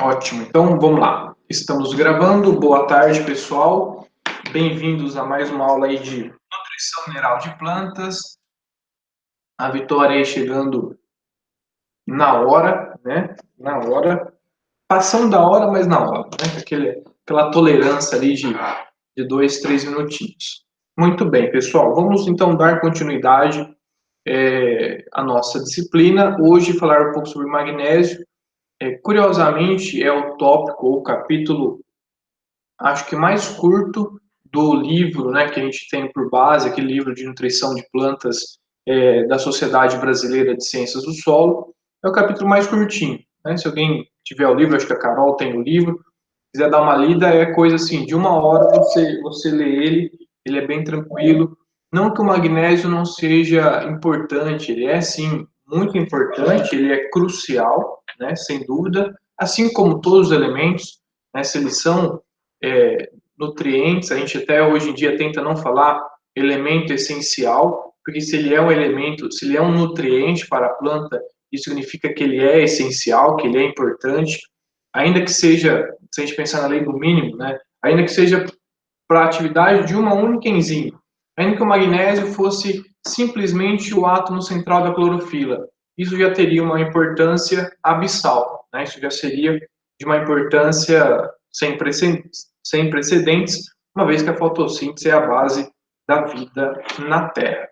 Ótimo, então vamos lá. Estamos gravando. Boa tarde, pessoal. Bem-vindos a mais uma aula aí de nutrição mineral de plantas. A Vitória aí chegando na hora, né? Na hora. Passando da hora, mas na hora, né? Aquela tolerância ali de 2, 3 minutinhos. Muito bem, pessoal. Vamos então dar continuidade à nossa disciplina. Hoje falar um pouco sobre magnésio. Curiosamente, é o tópico ou o capítulo, acho que mais curto do livro, né, que a gente tem por base, aquele livro de nutrição de plantas da Sociedade Brasileira de Ciências do Solo. É o capítulo mais curtinho, né? Se alguém tiver o livro, acho que a Carol tem o livro, quiser dar uma lida, é coisa assim, de 1 hora você lê ele é bem tranquilo. Não que o magnésio não seja importante, ele é sim muito importante, ele é crucial, né, sem dúvida, assim como todos os elementos, né, se eles são nutrientes, a gente até hoje em dia tenta não falar elemento essencial, porque se ele é um elemento, se ele é um nutriente para a planta, isso significa que ele é essencial, que ele é importante, ainda que seja, se a gente pensar na lei do mínimo, né, ainda que seja para a atividade de uma única enzima, ainda que o magnésio fosse simplesmente o átomo central da clorofila, isso já teria uma importância abissal, né? Isso já seria de uma importância sem precedentes, uma vez que a fotossíntese é a base da vida na Terra.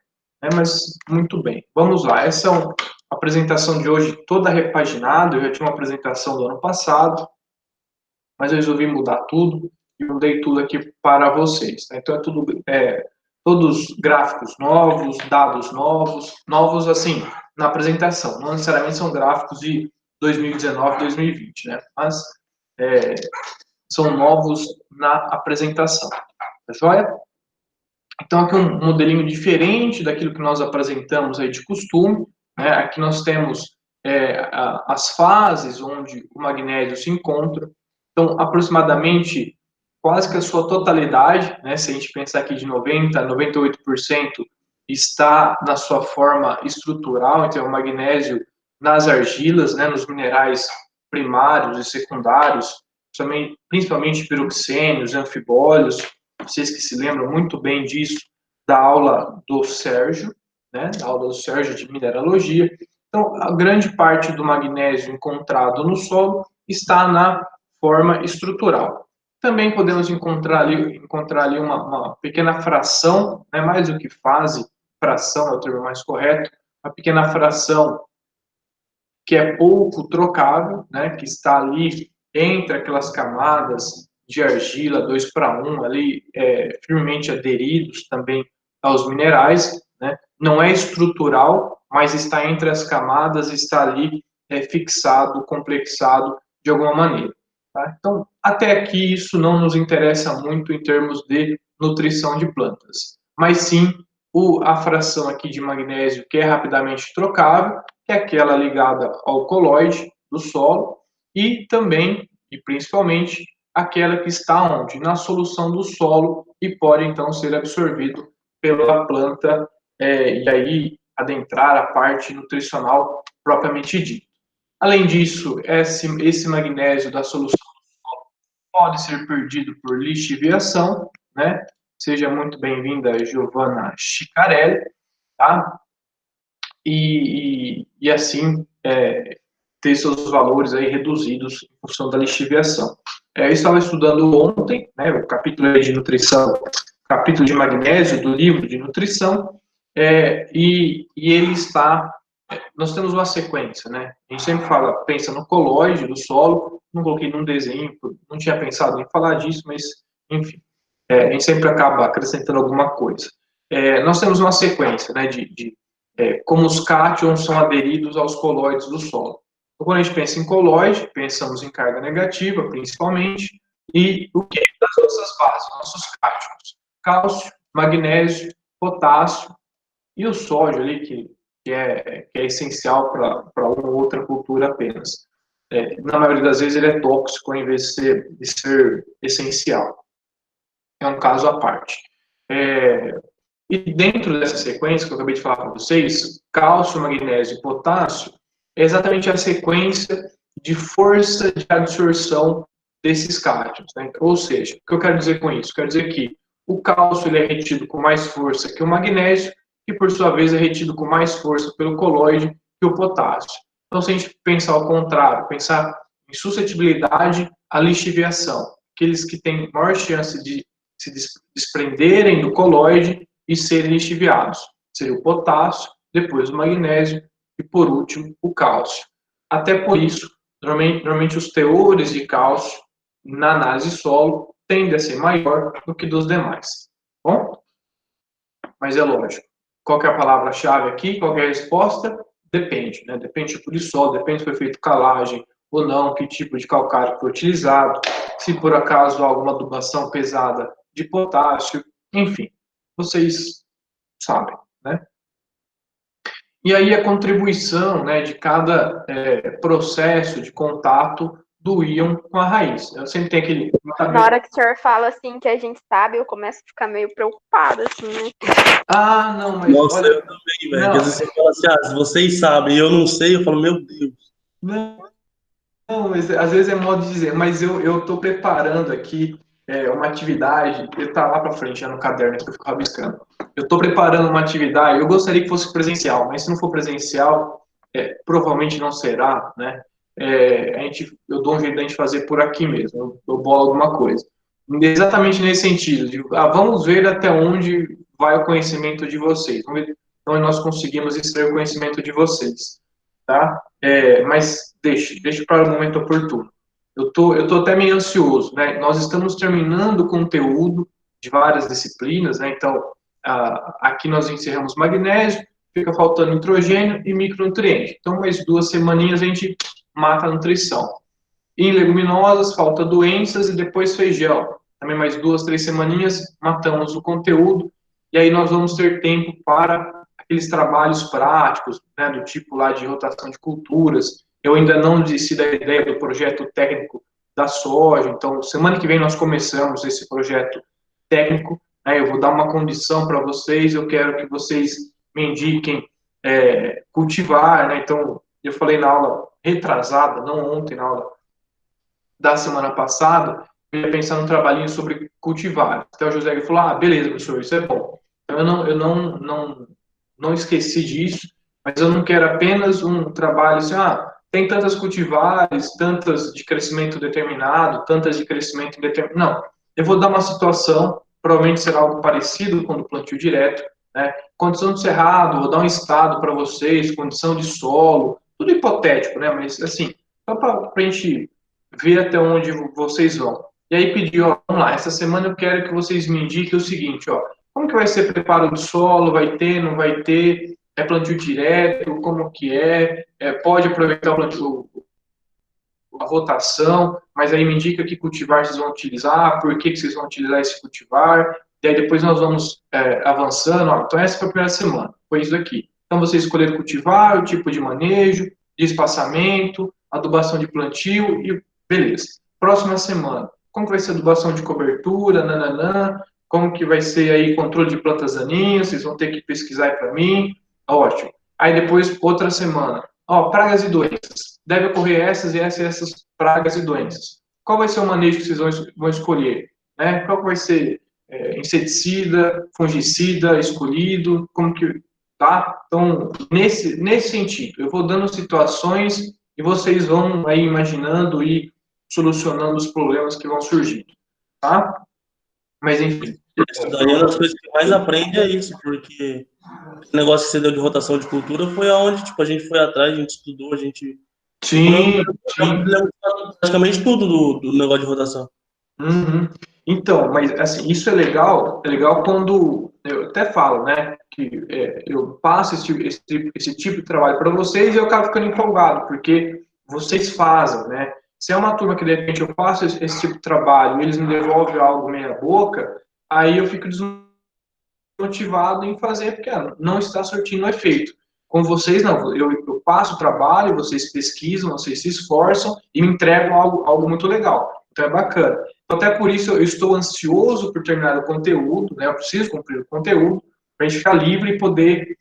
Mas, muito bem, vamos lá. Essa é a apresentação de hoje toda repaginada. Eu já tinha uma apresentação do ano passado, mas eu resolvi mudar tudo e mudei tudo aqui para vocês. Então, todos gráficos novos, dados novos, novos assim, na apresentação. Não necessariamente são gráficos de 2019, 2020, né? Mas são novos na apresentação. Tá joia? Então, aqui um modelinho diferente daquilo que nós apresentamos aí de costume, né? Aqui nós temos as fases onde o magnésio se encontra. Então, aproximadamente, quase que a sua totalidade, né? Se a gente pensar aqui de 90% a 98%, está na sua forma estrutural, então o magnésio nas argilas, né? Nos minerais primários e secundários, principalmente piroxênios, anfibólios. Vocês que se lembram muito bem disso da aula do Sérgio, né? Da aula do Sérgio de mineralogia. Então, a grande parte do magnésio encontrado no solo está na forma estrutural. Também podemos encontrar ali uma pequena fração, né? Mais do que fase, fração é o termo mais correto, uma pequena fração que é pouco trocável, né? Que está ali entre aquelas camadas de argila 2:1, ali firmemente aderidos também aos minerais, né? Não é estrutural, mas está entre as camadas, está ali fixado, complexado de alguma maneira. Tá? Então, até aqui isso não nos interessa muito em termos de nutrição de plantas, mas sim a fração aqui de magnésio que é rapidamente trocável, que é aquela ligada ao coloide do solo, e também, e principalmente, aquela que está onde? Na solução do solo e pode então ser absorvido pela planta e aí adentrar a parte nutricional propriamente dita. Além disso, esse magnésio da solução do solo pode ser perdido por lixiviação, né? Seja muito bem-vinda, Giovanna Chicarelli, tá? E assim ter seus valores aí reduzidos em função da lixiviação. Eu estava estudando ontem, né, o capítulo de nutrição, capítulo de magnésio do livro de nutrição, e ele está. Nós temos uma sequência, né? A gente sempre pensa no colóide do solo, não coloquei num desenho, não tinha pensado em falar disso, mas, enfim, a gente sempre acaba acrescentando alguma coisa. Nós temos uma sequência, né, de como os cátions são aderidos aos colóides do solo. Então, quando a gente pensa em colóide, pensamos em carga negativa, principalmente, e o que? Das nossas bases, nossos cátions. Cálcio, magnésio, potássio e o sódio ali, que é essencial para uma ou outra cultura apenas. Na maioria das vezes ele é tóxico em vez de ser essencial. É um caso à parte. E dentro dessa sequência que eu acabei de falar para vocês, cálcio, magnésio e potássio, é exatamente a sequência de força de absorção desses cátions, né? Ou seja, o que eu quero dizer com isso? Quero dizer que o cálcio ele é retido com mais força que o magnésio, e por sua vez é retido com mais força pelo colóide que o potássio. Então, se a gente pensar ao contrário, pensar em suscetibilidade à lixiviação, aqueles que têm maior chance de se desprenderem do colóide e serem lixiviados, seria o potássio, depois o magnésio e, por último, o cálcio. Até por isso, normalmente os teores de cálcio na análise solo tendem a ser maior do que dos demais. Bom, mas é lógico. Qual que é a palavra-chave aqui? Qual que é a resposta? Depende, né? Depende do tipo de solo, depende se foi feito calagem ou não, que tipo de calcário foi utilizado, se por acaso há alguma adubação pesada de potássio, enfim, vocês sabem, né? E aí a contribuição, né, de cada processo de contato do íon com a raiz. Eu sempre tenho aquele... Na hora que o senhor fala assim que a gente sabe, eu começo a ficar meio preocupada, assim, né? Ah, não, mas Nossa, olha... eu também, velho. Não, Às vezes você fala assim, se vocês sabem e eu não sei, eu falo, meu Deus. não, mas às vezes é modo de dizer, mas eu estou preparando aqui uma atividade, ele está lá para frente, já no caderno que eu fico rabiscando. Eu estou preparando uma atividade, eu gostaria que fosse presencial, mas se não for presencial, provavelmente não será, né? Eu dou um jeito de a gente fazer por aqui mesmo, eu bolo alguma coisa. Exatamente nesse sentido, de, vamos ver até onde vai o conhecimento de vocês, vamos ver onde nós conseguimos extrair o conhecimento de vocês, tá? Mas deixe para o momento oportuno. Eu tô até meio ansioso, né? Nós estamos terminando o conteúdo de várias disciplinas, né? Então, aqui nós encerramos magnésio, fica faltando nitrogênio e micronutriente. Então, mais 2 semaninhas a gente mata a nutrição. Em leguminosas, falta doenças e depois feijão. Também mais 2, 3 semaninhas, matamos o conteúdo e aí nós vamos ter tempo para aqueles trabalhos práticos, né, do tipo lá de rotação de culturas. Eu ainda não desisti da ideia do projeto técnico da soja, então semana que vem nós começamos esse projeto técnico, né, eu vou dar uma condição para vocês, eu quero que vocês me indiquem cultivar, né, então eu falei na aula retrasada, não ontem, na aula da semana passada, eu ia pensar num trabalhinho sobre cultivar. Então o José falou, beleza, professor, isso é bom. Então eu não esqueci disso, mas eu não quero apenas um trabalho assim, tem tantas cultivares, tantas de crescimento determinado, tantas de crescimento indeterminado. Não, eu vou dar uma situação, provavelmente será algo parecido com o plantio direto, né? Condição de cerrado, vou dar um estado para vocês, condição de solo, tudo hipotético, né? Mas assim, só para a gente ver até onde vocês vão. E aí pediu, vamos lá, essa semana eu quero que vocês me indiquem o seguinte, como que vai ser preparo do solo, vai ter, não vai ter, é plantio direto, como que pode aproveitar o plantio, a rotação, mas aí me indica que cultivar vocês vão utilizar, por que vocês vão utilizar esse cultivar, e aí depois nós vamos avançando, então essa foi a primeira semana, foi isso aqui. Então vocês escolheram cultivar, o tipo de manejo, de espaçamento, adubação de plantio e beleza. Próxima semana, como que vai ser a adubação de cobertura, nananã, como que vai ser aí controle de plantas daninhas, vocês vão ter que pesquisar aí para mim, ótimo. Aí depois, outra semana, pragas e doenças. Deve ocorrer essas e essas pragas e doenças. Qual vai ser o manejo que vocês vão escolher? Né? Qual vai ser inseticida, fungicida, escolhido, como que... Tá? Então, nesse sentido, eu vou dando situações e vocês vão aí imaginando e solucionando os problemas que vão surgindo, tá? Mas, enfim. Isso daí é uma das coisas que mais aprende é isso, porque o negócio que você deu de rotação de cultura foi aonde, tipo, a gente foi atrás, a gente estudou, a gente... Sim. Praticamente tudo do negócio de rotação. Uhum. Então, mas assim, isso é legal quando eu até falo, né, que eu passo esse tipo de trabalho para vocês e eu acabo ficando empolgado, porque vocês fazem, né? Se é uma turma que de repente eu faço esse tipo de trabalho e eles me devolvem algo meia boca, aí eu fico desmotivado em fazer, porque não está surtindo efeito. Com vocês, não, eu passo o trabalho, vocês pesquisam, vocês se esforçam e me entregam algo muito legal. Então é bacana. Até por isso eu estou ansioso por terminar o conteúdo, né? Eu preciso cumprir o conteúdo para a gente ficar livre e poder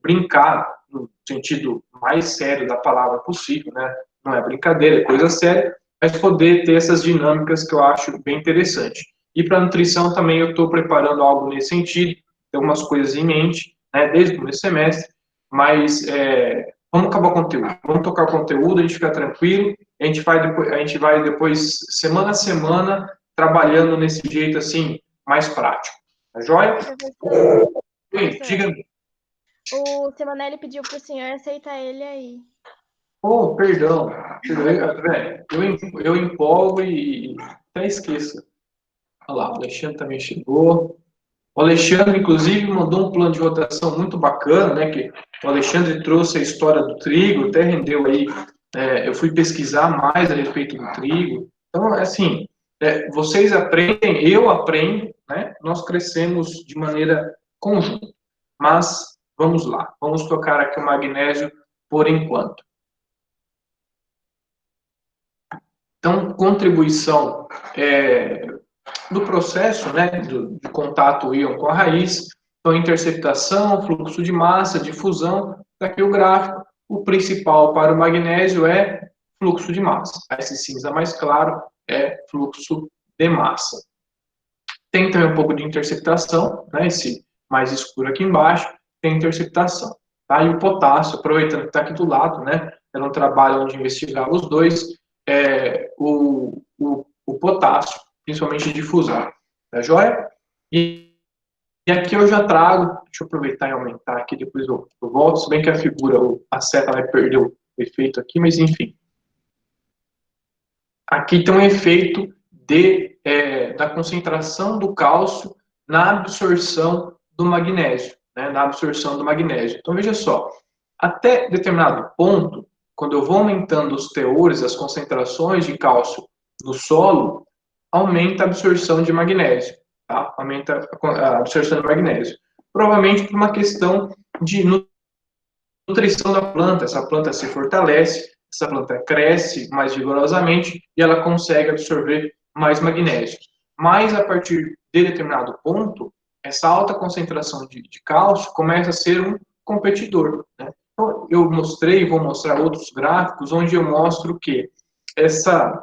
brincar no sentido mais sério da palavra possível, né? não é brincadeira, é coisa séria, mas poder ter essas dinâmicas que eu acho bem interessante. E para a nutrição também eu estou preparando algo nesse sentido, tem algumas coisas em mente, né, desde o primeiro semestre, mas vamos acabar o conteúdo, vamos tocar o conteúdo, a gente fica tranquilo, a gente vai depois, semana a semana, trabalhando nesse jeito assim, mais prático. Tá joia? Professor, Diga. o Simonelli pediu para o senhor aceitar ele aí. Oh, perdão. Eu empolgo e até esqueço. Olha lá, o Alexandre também chegou. O Alexandre, inclusive, mandou um plano de rotação muito bacana, né? Que o Alexandre trouxe a história do trigo, até rendeu aí. Eu fui pesquisar mais a respeito do trigo. Então, assim, vocês aprendem, eu aprendo, né? Nós crescemos de maneira conjunta. Mas vamos lá, vamos tocar aqui o magnésio por enquanto. Então, contribuição do processo, né, de contato íon com a raiz, então interceptação, fluxo de massa, difusão, daqui o gráfico, o principal para o magnésio é fluxo de massa, esse cinza mais claro é fluxo de massa. Tem também um pouco de interceptação, né, esse mais escuro aqui embaixo, tem interceptação. Tá? E o potássio, aproveitando que está aqui do lado, né, é um trabalho onde investigar os dois, o potássio, principalmente difusão. Tá joia? E aqui eu já trago, deixa eu aproveitar e aumentar aqui, depois eu volto, se bem que a figura, a seta vai perder o efeito aqui, mas enfim. Aqui tem um efeito da concentração do cálcio na absorção do magnésio, né, na absorção do magnésio. Então, veja só, até determinado ponto, quando eu vou aumentando os teores, as concentrações de cálcio no solo, aumenta a absorção de magnésio, tá? Aumenta a absorção de magnésio. Provavelmente por uma questão de nutrição da planta, essa planta se fortalece, essa planta cresce mais vigorosamente e ela consegue absorver mais magnésio. Mas a partir de determinado ponto, essa alta concentração de cálcio começa a ser um competidor, né? Então, eu mostrei, vou mostrar outros gráficos, onde eu mostro que essa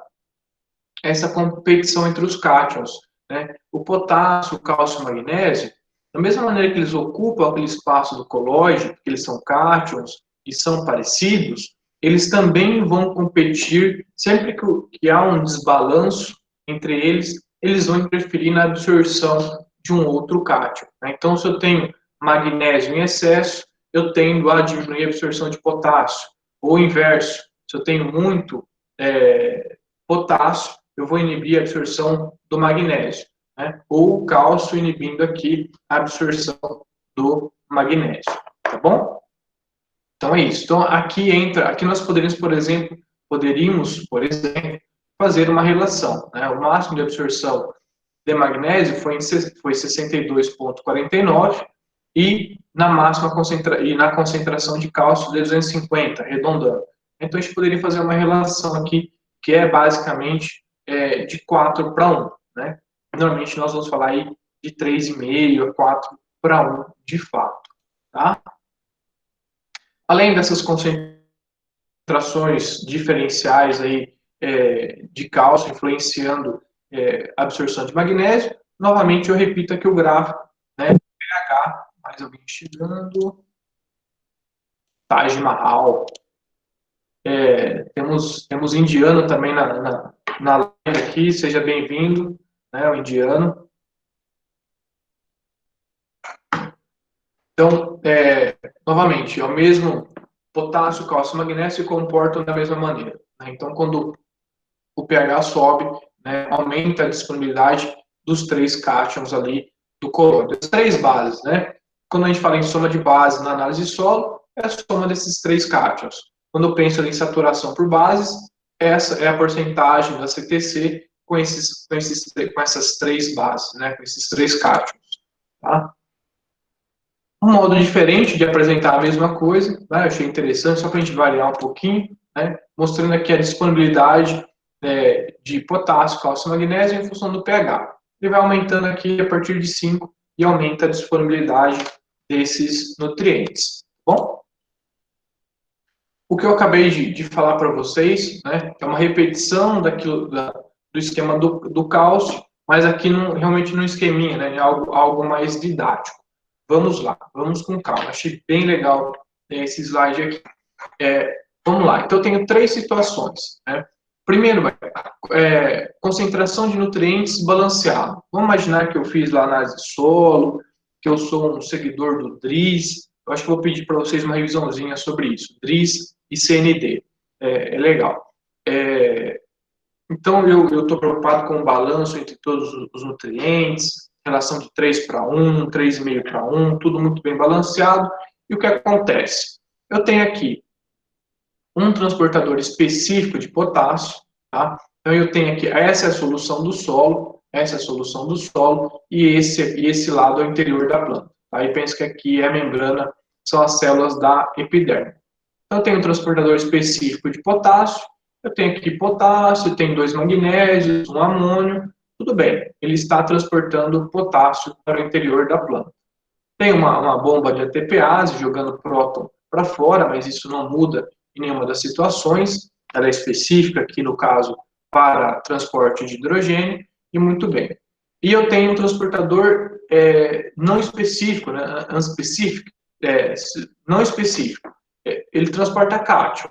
competição entre os cátions, né? O potássio, o cálcio e o magnésio, da mesma maneira que eles ocupam aquele espaço do colóide, porque eles são cátions e são parecidos, eles também vão competir, sempre que há um desbalanço entre eles, eles vão interferir na absorção de um outro cátion, né? Então, se eu tenho magnésio em excesso, eu tendo a diminuir a absorção de potássio. Ou o inverso, se eu tenho muito potássio, eu vou inibir a absorção do magnésio, né? Ou o cálcio inibindo aqui a absorção do magnésio, tá bom? Então é isso. Então aqui nós poderíamos, por exemplo, fazer uma relação, né? O máximo de absorção de magnésio foi 62,49 e na concentração de cálcio de 250, arredondando. Então a gente poderia fazer uma relação aqui que é basicamente de 4 para 1, né? Normalmente nós vamos falar aí de 3,5 a 4 para 1 de fato, tá? Além dessas concentrações diferenciais aí de cálcio influenciando a absorção de magnésio, novamente eu repito aqui o gráfico, né? pH, mais alguém chegando, Taj Mahal, temos indiano também na live aqui, seja bem-vindo, né, o indiano. Então, novamente, é o mesmo potássio, cálcio e magnésio se comportam da mesma maneira, né? Então, quando o pH sobe, né, aumenta a disponibilidade dos 3 cátions ali do colóide, das 3 bases, né? Quando a gente fala em soma de base na análise de solo, é a soma desses 3 cátions. Quando eu penso em saturação por bases, essa é a porcentagem da CTC com essas 3 bases, né? Com esses 3 cátions, tá? Um modo diferente de apresentar a mesma coisa, né? Eu achei interessante, só para a gente variar um pouquinho, né? Mostrando aqui a disponibilidade de potássio, cálcio e magnésio em função do pH. Ele vai aumentando aqui a partir de 5 e aumenta a disponibilidade desses nutrientes. Bom? O que eu acabei de falar para vocês, né, é uma repetição do esquema do cálcio, mas aqui realmente no esqueminha, né, é algo mais didático. Vamos lá, vamos com calma. Achei bem legal esse slide aqui. Vamos lá, então eu tenho 3 situações. Né? Primeiro, concentração de nutrientes balanceado. Vamos imaginar que eu fiz lá análise de solo, que eu sou um seguidor do DRIS. Eu acho que vou pedir para vocês uma revisãozinha sobre isso. DRIS e CND. É legal. Então, eu estou preocupado com o balanço entre todos os nutrientes, relação de 3 para 1, 3,5 para 1, tudo muito bem balanceado. E o que acontece? Eu tenho aqui um transportador específico de potássio, tá? Então, eu tenho aqui, essa é a solução do solo, essa é a solução do solo, e esse lado é o interior da planta. Aí pensa que aqui é a membrana, são as células da epiderme. Então, eu tenho um transportador específico de potássio, eu tenho aqui potássio, tem 2 magnésios, um amônio, tudo bem, ele está transportando potássio para o interior da planta. Tem uma bomba de ATPase jogando próton para fora, mas isso não muda em nenhuma das situações, ela é específica aqui no caso para transporte de hidrogênio, e muito bem. E eu tenho um transportador não específico, né, não específico, ele transporta cátion,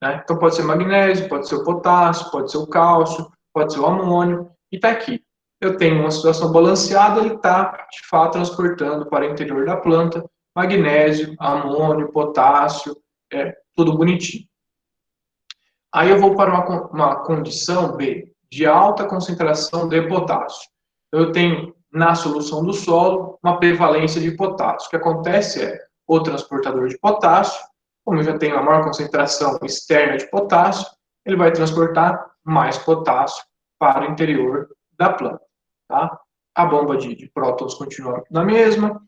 né? Então pode ser magnésio, pode ser o potássio, pode ser o cálcio, pode ser o amônio, e está aqui. Eu tenho uma situação balanceada, ele está, de fato, transportando para o interior da planta magnésio, amônio, potássio, tudo bonitinho. Aí eu vou para uma condição B, de alta concentração de potássio. Eu tenho, na solução do solo, uma prevalência de potássio. O que acontece é, o transportador de potássio, como eu já tenho a maior concentração externa de potássio, ele vai transportar mais potássio para o interior da planta. Tá? A bomba de prótons continua na mesma.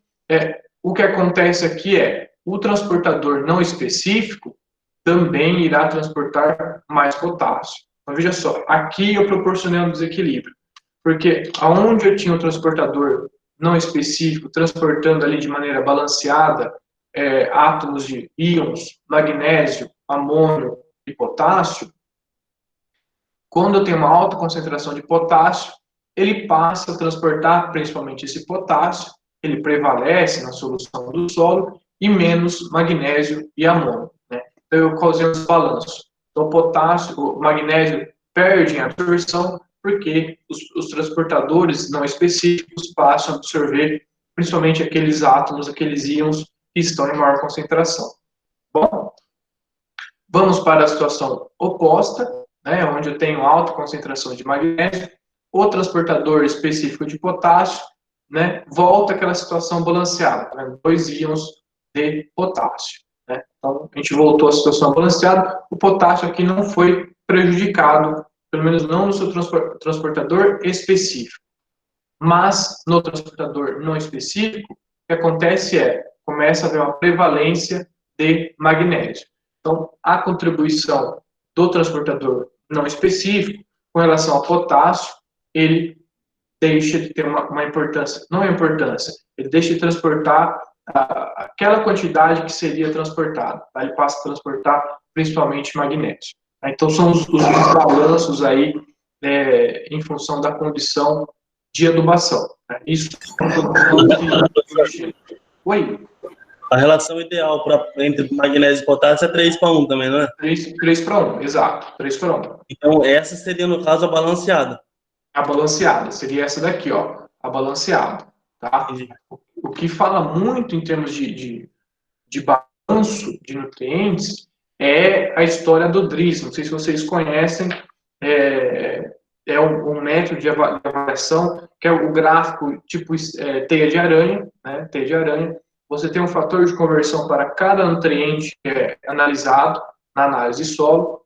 O que acontece aqui é, o transportador não específico também irá transportar mais potássio. Então, veja só, aqui eu proporcionei um desequilíbrio, porque aonde eu tinha um transportador não específico, transportando ali de maneira balanceada átomos de íons, magnésio, amônio e potássio, quando eu tenho uma alta concentração de potássio, ele passa a transportar principalmente esse potássio, ele prevalece na solução do solo, e menos magnésio e amônio. Né? Então, eu causei um desbalanço. Então, o potássio, o magnésio perde a absorção, porque os transportadores não específicos passam a absorver principalmente aqueles átomos, aqueles íons que estão em maior concentração. Bom, vamos para a situação oposta, né, onde eu tenho alta concentração de magnésio, o transportador específico de potássio, né, volta àquela situação balanceada, né, 2 íons de potássio. Né? Então, a gente voltou à situação balanceada, o potássio aqui não foi prejudicado, pelo menos não no seu transportador específico. Mas, no transportador não específico, o que acontece começa a haver uma prevalência de magnésio. Então, a contribuição do transportador não específico com relação ao potássio, ele deixa de ter uma importância, não é importância, ele deixa de transportar aquela quantidade que seria transportada, tá? Ele passa a transportar principalmente magnésio. Tá? Então, são os desbalanços aí em função da condição de adubação. Tá? Isso Oi? A relação ideal entre magnésio e potássio é 3 para 1 também, não é? 3 para 1, exato. 3 para 1. Então, essa seria, no caso, a balanceada. A balanceada, seria essa daqui, ó. A balanceada. Tá? O que fala muito em termos de balanço de nutrientes é a história do DRIS. Não sei se vocês conhecem, é um método de avaliação, que é o gráfico tipo teia de aranha, né? Teia de aranha. Você tem um fator de conversão para cada nutriente que é analisado na análise de solo.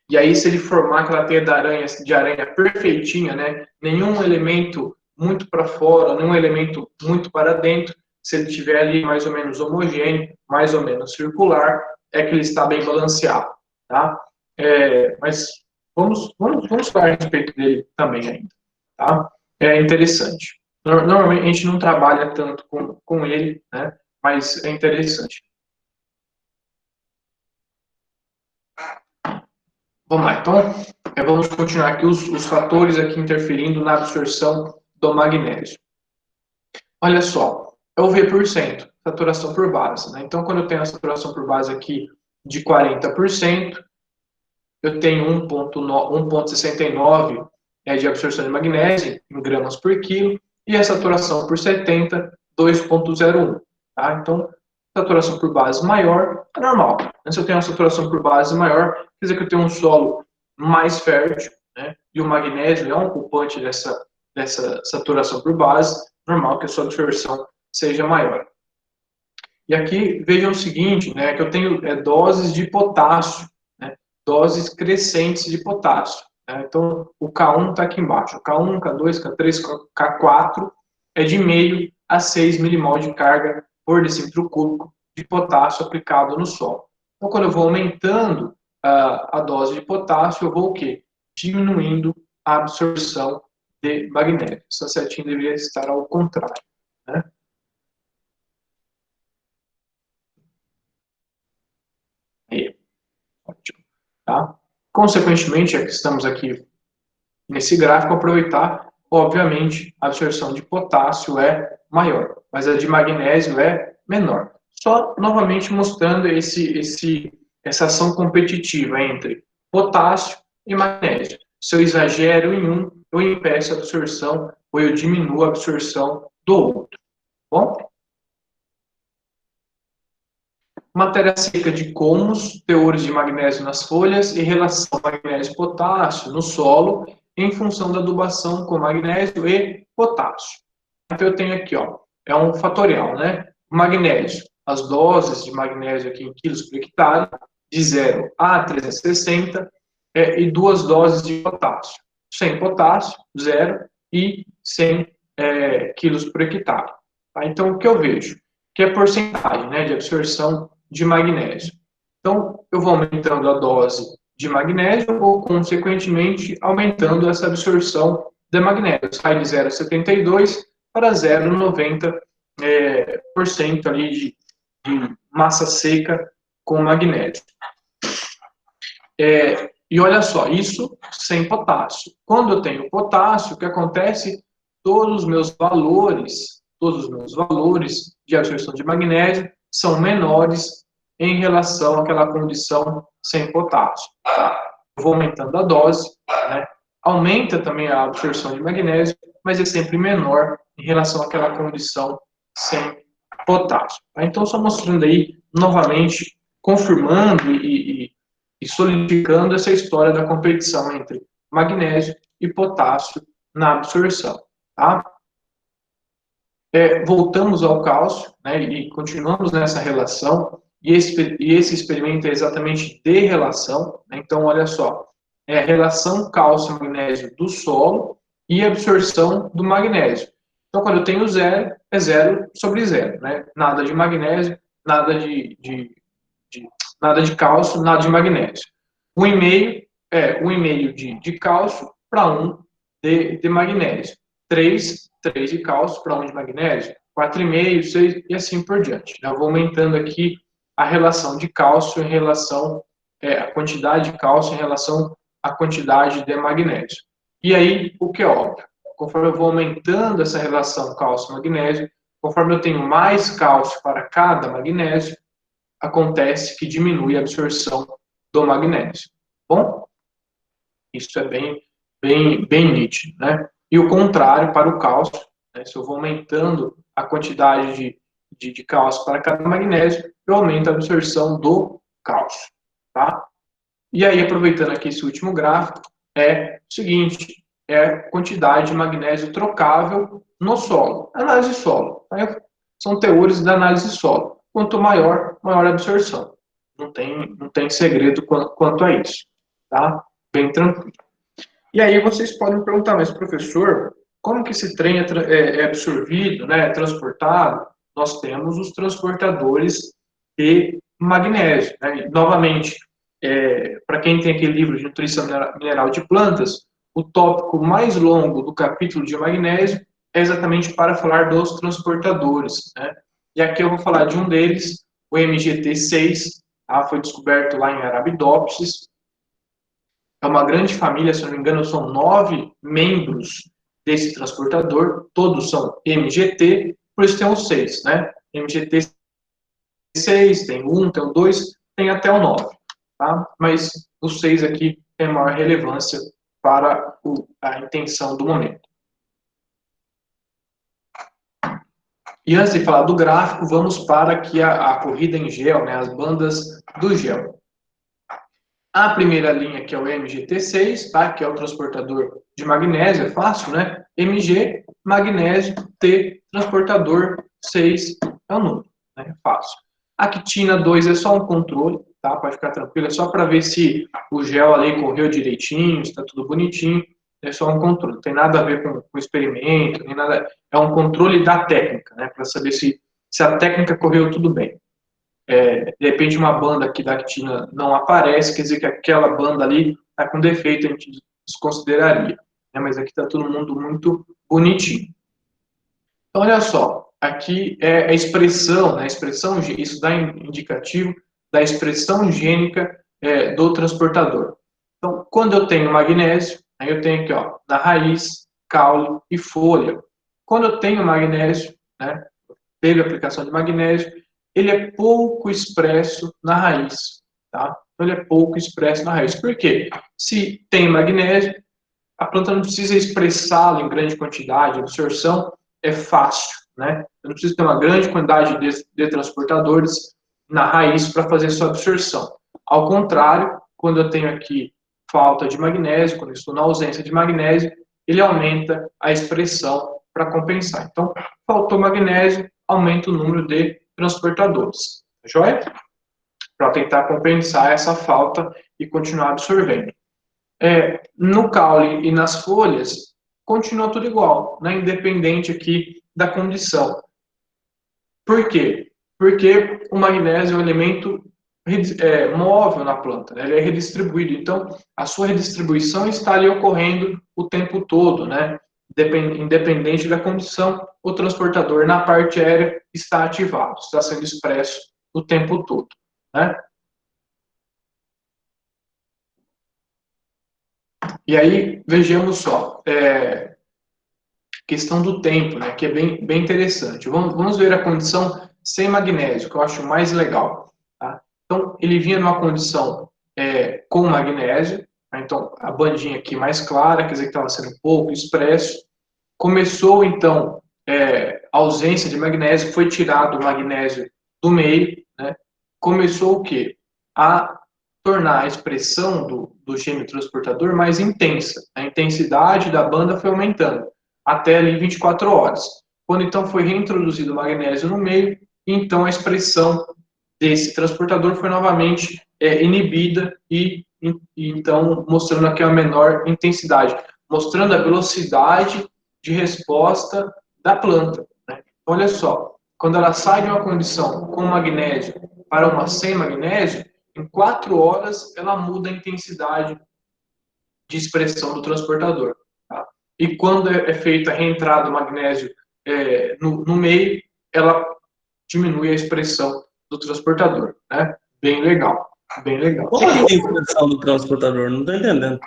E aí, se ele formar aquela teia de aranha perfeitinha, né? Nenhum elemento muito para fora, nenhum elemento muito para dentro, se ele estiver ali mais ou menos homogêneo, mais ou menos circular, é que ele está bem balanceado, tá? Mas vamos falar a respeito dele também ainda, tá? É interessante. Normalmente a gente não trabalha tanto com ele, né? Mas é interessante. Vamos lá, então, vamos continuar aqui os fatores aqui interferindo na absorção do magnésio. Olha só, é o V%, saturação por base, né? Então, quando eu tenho a saturação por base aqui de 40%, eu tenho 1,69 de absorção de magnésio em gramas por quilo, e a saturação por 70, 2,01. Tá? Então, saturação por base maior é normal. Se eu tenho uma saturação por base maior, quer dizer que eu tenho um solo mais fértil, né? E o magnésio é um ocupante dessa saturação por base, normal que a sua absorção seja maior. E aqui vejam o seguinte, né, que eu tenho doses de potássio, né, doses crescentes de potássio. Né? Então, o K1 está aqui embaixo. O K1, K2, K3, K4 é de meio a 6 milimol de carga por decímetro cúbico de potássio aplicado no solo. Então, quando eu vou aumentando a dose de potássio, eu vou o quê? Diminuindo a absorção de magnésio. Essa setinha deveria estar ao contrário. Né? Aí, ótimo. Tá? Consequentemente, já que estamos aqui nesse gráfico, aproveitar, obviamente, a absorção de potássio é maior, mas a de magnésio é menor. Só novamente mostrando essa ação competitiva entre potássio e magnésio. Se eu exagero em um, eu impeço a absorção ou eu diminuo a absorção do outro. Bom? Matéria seca de cômos, teores de magnésio nas folhas e relação magnésio-potássio no solo em função da adubação com magnésio e potássio. Então eu tenho aqui, ó, é um fatorial, né? Magnésio, as doses de magnésio aqui em quilos por hectare, de 0 a 360, e 2 doses de potássio. 100 potássio, 0, e 100 quilos por hectare. Tá? Então, o que eu vejo? Que é a porcentagem, né, de absorção de magnésio. Então, eu vou aumentando a dose de magnésio ou, consequentemente, aumentando essa absorção de magnésio. Sai de 0,72 para 0,90% ali de massa seca com magnésio. E olha só, isso sem potássio. Quando eu tenho potássio, o que acontece? Todos os meus valores de absorção de magnésio são menores em relação àquela condição sem potássio. Tá? Eu vou aumentando a dose, né? Aumenta também a absorção de magnésio, mas é sempre menor em relação àquela condição sem potássio. Tá? Então, só mostrando aí, novamente, confirmando e solidificando essa história da competição entre magnésio e potássio na absorção. Tá? Voltamos ao cálcio, né, e continuamos nessa relação, e esse experimento é exatamente de relação, né, então olha só, é a relação cálcio-magnésio do solo e absorção do magnésio. Então, quando eu tenho 0, é 0 sobre 0, né, nada de magnésio, nada de cálcio, nada de magnésio. 1,5 é 1,5 de cálcio para 1 de magnésio. 3 de cálcio para 1 de magnésio. 4,5, 6 e assim por diante. Eu vou aumentando aqui a relação de cálcio em relação a quantidade de cálcio em relação à quantidade de magnésio. E aí, o que é óbvio? Conforme eu vou aumentando essa relação cálcio-magnésio, conforme eu tenho mais cálcio para cada magnésio, acontece que diminui a absorção do magnésio. Bom, isso é bem nítido, né? E o contrário para o cálcio, né? Se eu vou aumentando a quantidade de cálcio para cada magnésio, eu aumento a absorção do cálcio, tá? E aí, aproveitando aqui esse último gráfico, é o seguinte, é a quantidade de magnésio trocável no solo. Análise de solo. Né? São teores da análise de solo. Quanto maior a absorção. Não tem segredo quanto a isso. Tá? Bem tranquilo. E aí vocês podem me perguntar, mas professor, como que esse trem é absorvido, né, é transportado? Nós temos os transportadores de magnésio. Né? Novamente, para quem tem aquele livro de nutrição mineral de plantas, o tópico mais longo do capítulo de magnésio é exatamente para falar dos transportadores. Né? E aqui eu vou falar de um deles, o MGT6, tá? Foi descoberto lá em Arabidopsis, é uma grande família, se não me engano, são 9 membros desse transportador, todos são MGT, por isso tem os 6, né? MGT 6, tem 1, tem o 2, tem até o 9, tá? Mas o 6 aqui tem maior relevância para a intenção do momento. E antes de falar do gráfico, vamos para aqui a corrida em gel, né, as bandas do gel. A primeira linha aqui é o MGT6, tá, que é o transportador de magnésio, é fácil, né? MG, magnésio, T, transportador, 6 é o número, né? É fácil. A actina 2 é só um controle, tá? Pode ficar tranquilo, é só para ver se o gel ali correu direitinho, está tudo bonitinho. É só um controle, não tem nada a ver com o experimento, nem nada, é um controle da técnica, né, para saber se a técnica correu tudo bem. De repente uma banda aqui da actina não aparece, quer dizer que aquela banda ali está com defeito, a gente desconsideraria, né, mas aqui está todo mundo muito bonitinho. Então olha só, aqui é a expressão, né, a expressão, isso dá indicativo da expressão gênica do transportador. Então, quando eu tenho magnésio, aí eu tenho aqui, ó, na raiz, caule e folha. Quando eu tenho magnésio, né, teve aplicação de magnésio, ele é pouco expresso na raiz, tá? Então, ele é pouco expresso na raiz. Por quê? Se tem magnésio, a planta não precisa expressá-lo em grande quantidade, a absorção é fácil, né? Eu não preciso ter uma grande quantidade de transportadores na raiz para fazer sua absorção. Ao contrário, quando eu tenho aqui falta de magnésio, quando eu estou na ausência de magnésio, ele aumenta a expressão para compensar. Então, faltou magnésio, aumenta o número de transportadores. Tá joia? Para tentar compensar essa falta e continuar absorvendo. No caule e nas folhas, continua tudo igual, né? Independente aqui da condição. Por quê? Porque o magnésio é um elemento móvel na planta, né? Ele é redistribuído, então a sua redistribuição está ali ocorrendo o tempo todo, né? Independente da condição, o transportador na parte aérea está ativado, está sendo expresso o tempo todo, né? E aí, vejamos só, questão do tempo, né, que é bem interessante. Vamos ver a condição sem magnésio, que eu acho mais legal. Tá? Então, ele vinha numa condição com magnésio, né, então a bandinha aqui mais clara, quer dizer que estava sendo pouco expresso. Começou, então, a ausência de magnésio, foi tirado o magnésio do meio, né? Começou o quê? A tornar a expressão do gene transportador mais intensa. A intensidade da banda foi aumentando, até ali 24 horas. Quando, então, foi reintroduzido o magnésio no meio, então a expressão desse transportador foi novamente inibida e, então, mostrando aqui a menor intensidade, mostrando a velocidade de resposta da planta. Né? Olha só, quando ela sai de uma condição com magnésio para uma sem magnésio, em 4 horas ela muda a intensidade de expressão do transportador. Tá? E quando é feita a reentrada do magnésio no meio, ela diminui a expressão do transportador. Né? Bem legal, bem legal. Qual é a expressão do transportador? Não estou entendendo.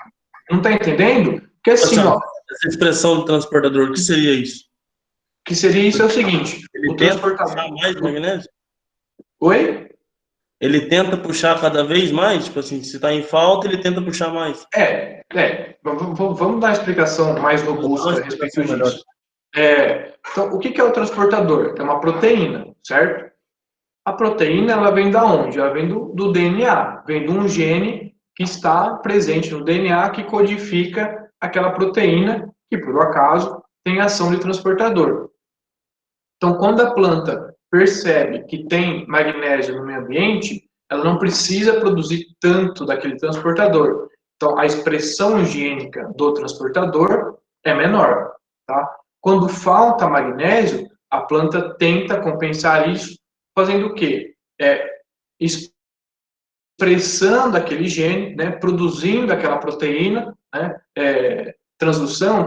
Não está entendendo? Porque assim, ó, essa expressão do transportador, o que seria isso? O que seria isso é o seguinte: ele o tenta transportador. puxar mais magnésio? Oi? Ele tenta puxar cada vez mais? Tipo assim, se está em falta, ele tenta puxar mais. Vamos dar uma explicação mais robusta a respeito disso. Então, o que é o transportador? É uma proteína, certo? A proteína, ela vem da onde? Ela vem do DNA, vem de um gene que está presente no DNA que codifica aquela proteína que, por acaso, tem ação de transportador. Então, quando a planta percebe que tem magnésio no meio ambiente, ela não precisa produzir tanto daquele transportador. Então, a expressão gênica do transportador é menor. Tá? Quando falta magnésio, a planta tenta compensar isso fazendo o quê? Expressando aquele gene, né? Produzindo aquela proteína, né? Tradução,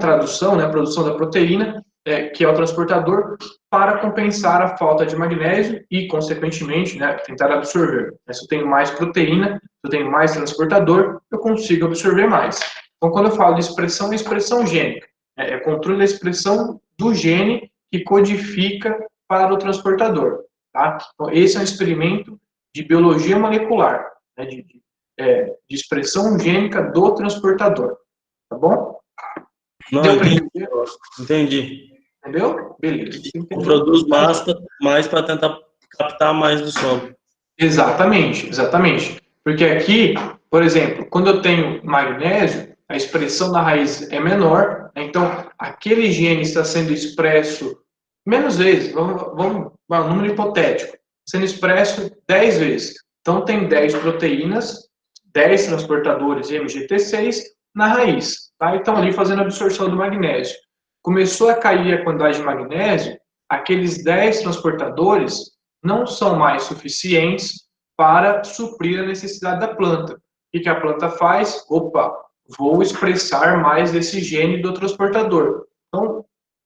né? Produção da proteína, que é o transportador, para compensar a falta de magnésio e, consequentemente, né, tentar absorver. Se eu tenho mais proteína, se eu tenho mais transportador, eu consigo absorver mais. Então, quando eu falo de expressão, é expressão gênica. É controle da expressão do gene que codifica para o transportador. Tá? Então, esse é um experimento de biologia molecular, né, de expressão gênica do transportador. Tá bom? Não, Deu para entendi. entender? Entendi. Entendeu? Beleza. Produz mais para tentar captar mais do solo. Exatamente, exatamente. Porque aqui, por exemplo, quando eu tenho magnésio, a expressão na raiz é menor, né? Então aquele gene está sendo expresso menos vezes, vamos um número hipotético, sendo expresso 10 vezes. Então tem 10 proteínas, 10 transportadores de MGT6 na raiz, tá? Então ali fazendo a absorção do magnésio. Começou a cair a quantidade de magnésio, aqueles 10 transportadores não são mais suficientes para suprir a necessidade da planta. O que a planta faz? Opa, vou expressar mais desse gene do transportador. Então,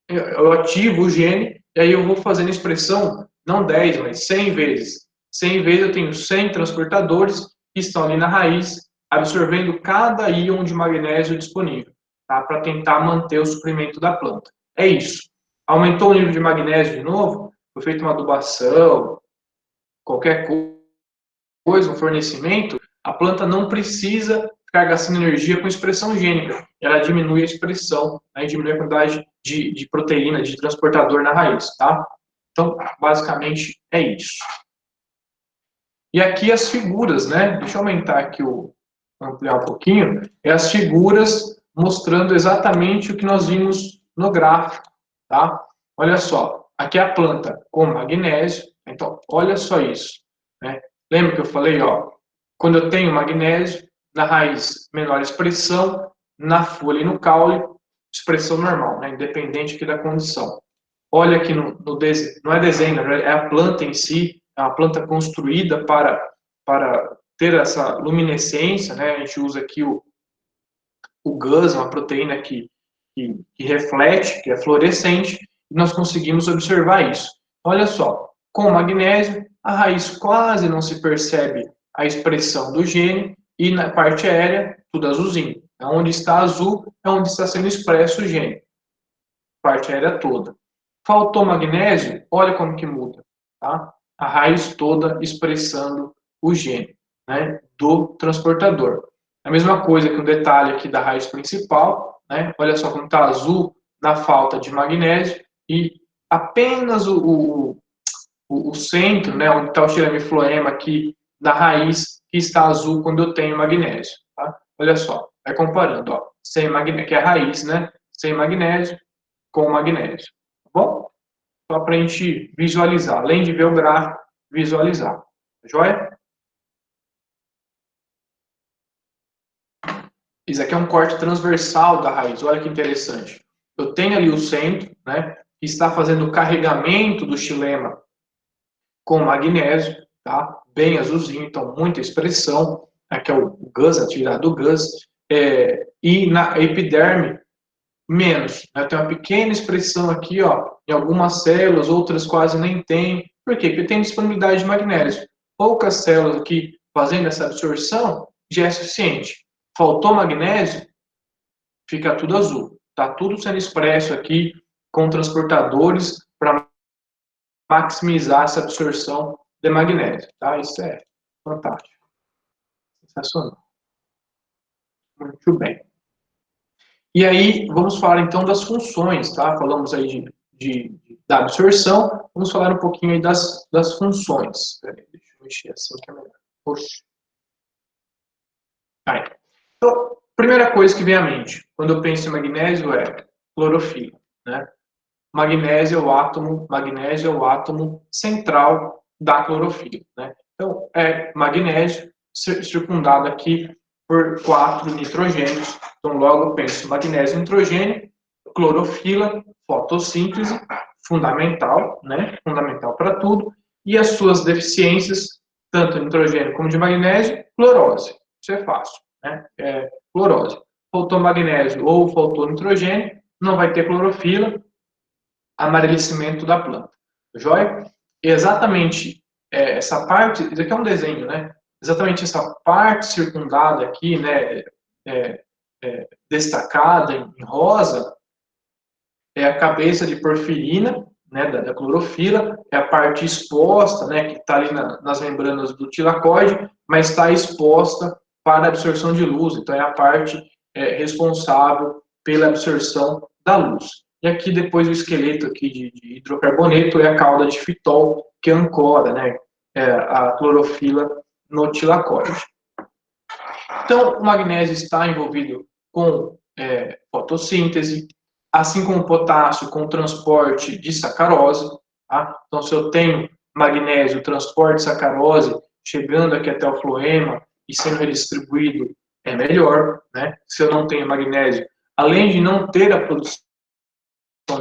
eu ativo o gene e aí eu vou fazendo expressão, não 10, mas 100 vezes. 100 vezes eu tenho 100 transportadores que estão ali na raiz, absorvendo cada íon de magnésio disponível, tá? Para tentar manter o suprimento da planta. É isso. Aumentou o nível de magnésio de novo, foi feita uma adubação, qualquer coisa, um fornecimento, a planta não precisa ficar gastando energia com expressão gênica. Ela diminui a expressão, né, diminui a quantidade de proteína, de transportador na raiz, tá? Então, basicamente, é isso. E aqui as figuras, né? Deixa eu aumentar aqui ampliar um pouquinho. É as figuras mostrando exatamente o que nós vimos no gráfico, tá? Olha só, aqui é a planta com magnésio. Então, olha só isso, né? Lembra que eu falei, ó, quando eu tenho magnésio, na raiz menor expressão, na folha e no caule, expressão normal, né? Independente aqui da condição. Olha aqui no desenho, não é desenho, é a planta em si, é uma planta construída para ter essa luminescência, né? A gente usa aqui o GUS, uma proteína que reflete, que é fluorescente, e nós conseguimos observar isso. Olha só, com magnésio, a raiz quase não se percebe a expressão do gene, e na parte aérea, tudo azulzinho. Onde está azul é onde está sendo expresso o gene. Parte aérea toda. Faltou magnésio, olha como que muda. Tá? A raiz toda expressando o gene, né, do transportador. A mesma coisa que um detalhe aqui da raiz principal, né? Olha só como está azul na falta de magnésio e apenas o centro, né, onde está o xilamifloema aqui da raiz, que está azul quando eu tenho magnésio. Tá? Olha só, vai comparando, ó, sem magnésio, que é a raiz, né? Sem magnésio com magnésio. Tá bom? Só para a gente visualizar, além de ver o gráfico, visualizar. Tá joia? Isso aqui é um corte transversal da raiz, olha que interessante. Eu tenho ali o centro, né, que está fazendo o carregamento do xilema com magnésio, tá? Bem azulzinho, então muita expressão. Aqui é o GUS, atividade do GUS. E na epiderme, menos. Né? Tem uma pequena expressão aqui, ó, em algumas células, outras quase nem tem. Por quê? Porque tem disponibilidade de magnésio. Poucas células aqui fazendo essa absorção já é suficiente. Faltou magnésio, fica tudo azul. Está tudo sendo expresso aqui com transportadores para maximizar essa absorção de magnésio. Tá? Isso é fantástico. Sensacional. Muito bem. E aí, vamos falar então das funções, tá? Falamos aí da absorção, vamos falar um pouquinho aí das funções. Peraí, deixa eu mexer assim que é melhor. Poxa. Aí. Então, primeira coisa que vem à mente, quando eu penso em magnésio, é clorofila, né? Magnésio é o átomo central da clorofila, né? Então, é magnésio circundado aqui por 4 nitrogênios. Então, logo eu penso magnésio, nitrogênio, clorofila, fotossíntese, fundamental, né? Fundamental para tudo. E as suas deficiências, tanto de nitrogênio como de magnésio, clorose. Isso é fácil, né? Clorose. Faltou magnésio ou faltou nitrogênio, não vai ter clorofila, amarelecimento da planta. Joia? Exatamente essa parte, isso aqui é um desenho, né? Exatamente essa parte circundada aqui, né, destacada em rosa, é a cabeça de porfirina, né, da clorofila, é a parte exposta, né, que está ali nas membranas do tilacóide, mas está exposta para a absorção de luz, então é a parte responsável pela absorção da luz. E aqui depois o esqueleto aqui de hidrocarboneto é a cauda de fitol, que ancora, né, a clorofila no tilacóide. Então, o magnésio está envolvido com fotossíntese, assim como o potássio com o transporte de sacarose. Tá? Então, se eu tenho magnésio, transporte de sacarose, chegando aqui até o floema e sendo redistribuído, é melhor. Né? Se eu não tenho magnésio, além de não ter a produção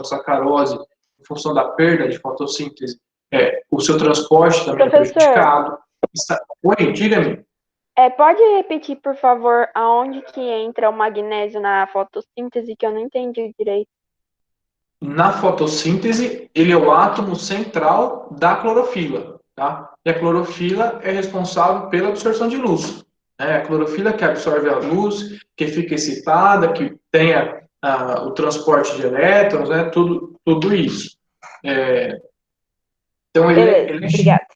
de sacarose, em função da perda de fotossíntese, o seu transporte também é prejudicado. Oi, diga-me. Pode repetir, por favor, aonde que entra o magnésio na fotossíntese, que eu não entendi direito. Na fotossíntese, ele é o átomo central da clorofila, tá? E a clorofila é responsável pela absorção de luz. Né? A clorofila que absorve a luz, que fica excitada, que tenha o transporte de elétrons, né? Tudo isso. Então, ele é Obrigada.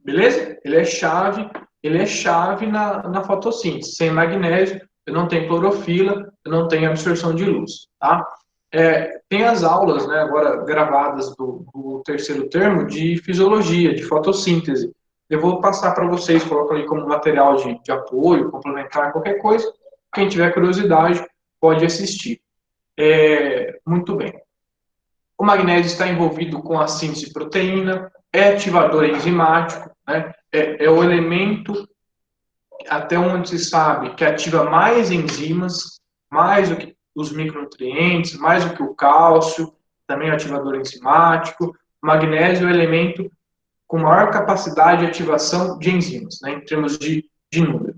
beleza? Ele é chave na fotossíntese. Sem magnésio, eu não tenho clorofila, eu não tenho absorção de luz, tá? Tem as aulas, né, agora gravadas do terceiro termo de fisiologia, de fotossíntese. Eu vou passar para vocês, coloco ali como material de apoio, complementar, qualquer coisa. Quem tiver curiosidade, pode assistir. Muito bem. O magnésio está envolvido com a síntese de proteína, é ativador enzimático, né? É o elemento, até onde se sabe, que ativa mais enzimas, mais do que os micronutrientes, mais do que o cálcio, também é ativador enzimático. O magnésio é o elemento com maior capacidade de ativação de enzimas, né, em termos de número.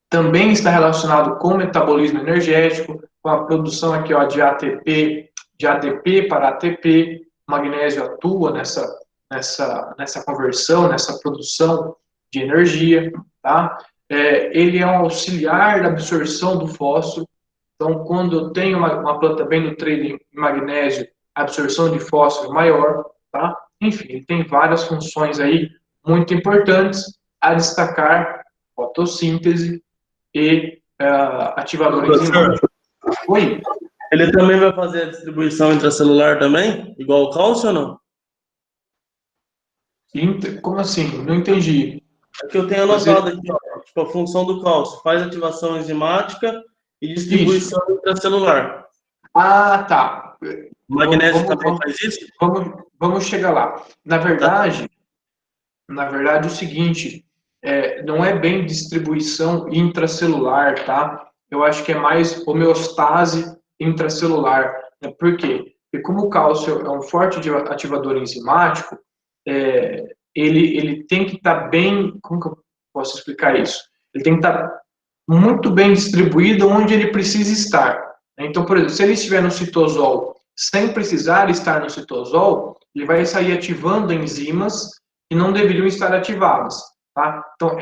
Também está relacionado com o metabolismo energético, com a produção aqui, ó, de ADP para ATP. O magnésio atua nessa conversão, nessa produção de energia, tá? Ele é um auxiliar da absorção do fósforo. Então, quando eu tenho uma planta bem nutrida em magnésio, a absorção de fósforo é maior, tá? Enfim, ele tem várias funções aí muito importantes a destacar: fotossíntese e ativador enzimático. Oi? Ele também vai fazer a distribuição intracelular também? Igual o cálcio ou não? Como assim? Não entendi. É que eu tenho anotado aqui, ó, tipo, a função do cálcio. Faz ativação enzimática e distribuição intracelular. Ah, tá. O magnésio também faz isso? Vamos chegar lá. Na verdade, é o seguinte, não é bem distribuição intracelular, tá? Eu acho que é mais homeostase intracelular. Né? Por quê? Porque como o cálcio é um forte ativador enzimático, ele tem que estar bem... Como que eu posso explicar isso? Ele tem que estar muito bem distribuído onde ele precisa estar. Então, por exemplo, se ele estiver no citosol sem precisar estar no citosol, ele vai sair ativando enzimas que não deveriam estar ativadas. Tá? Então,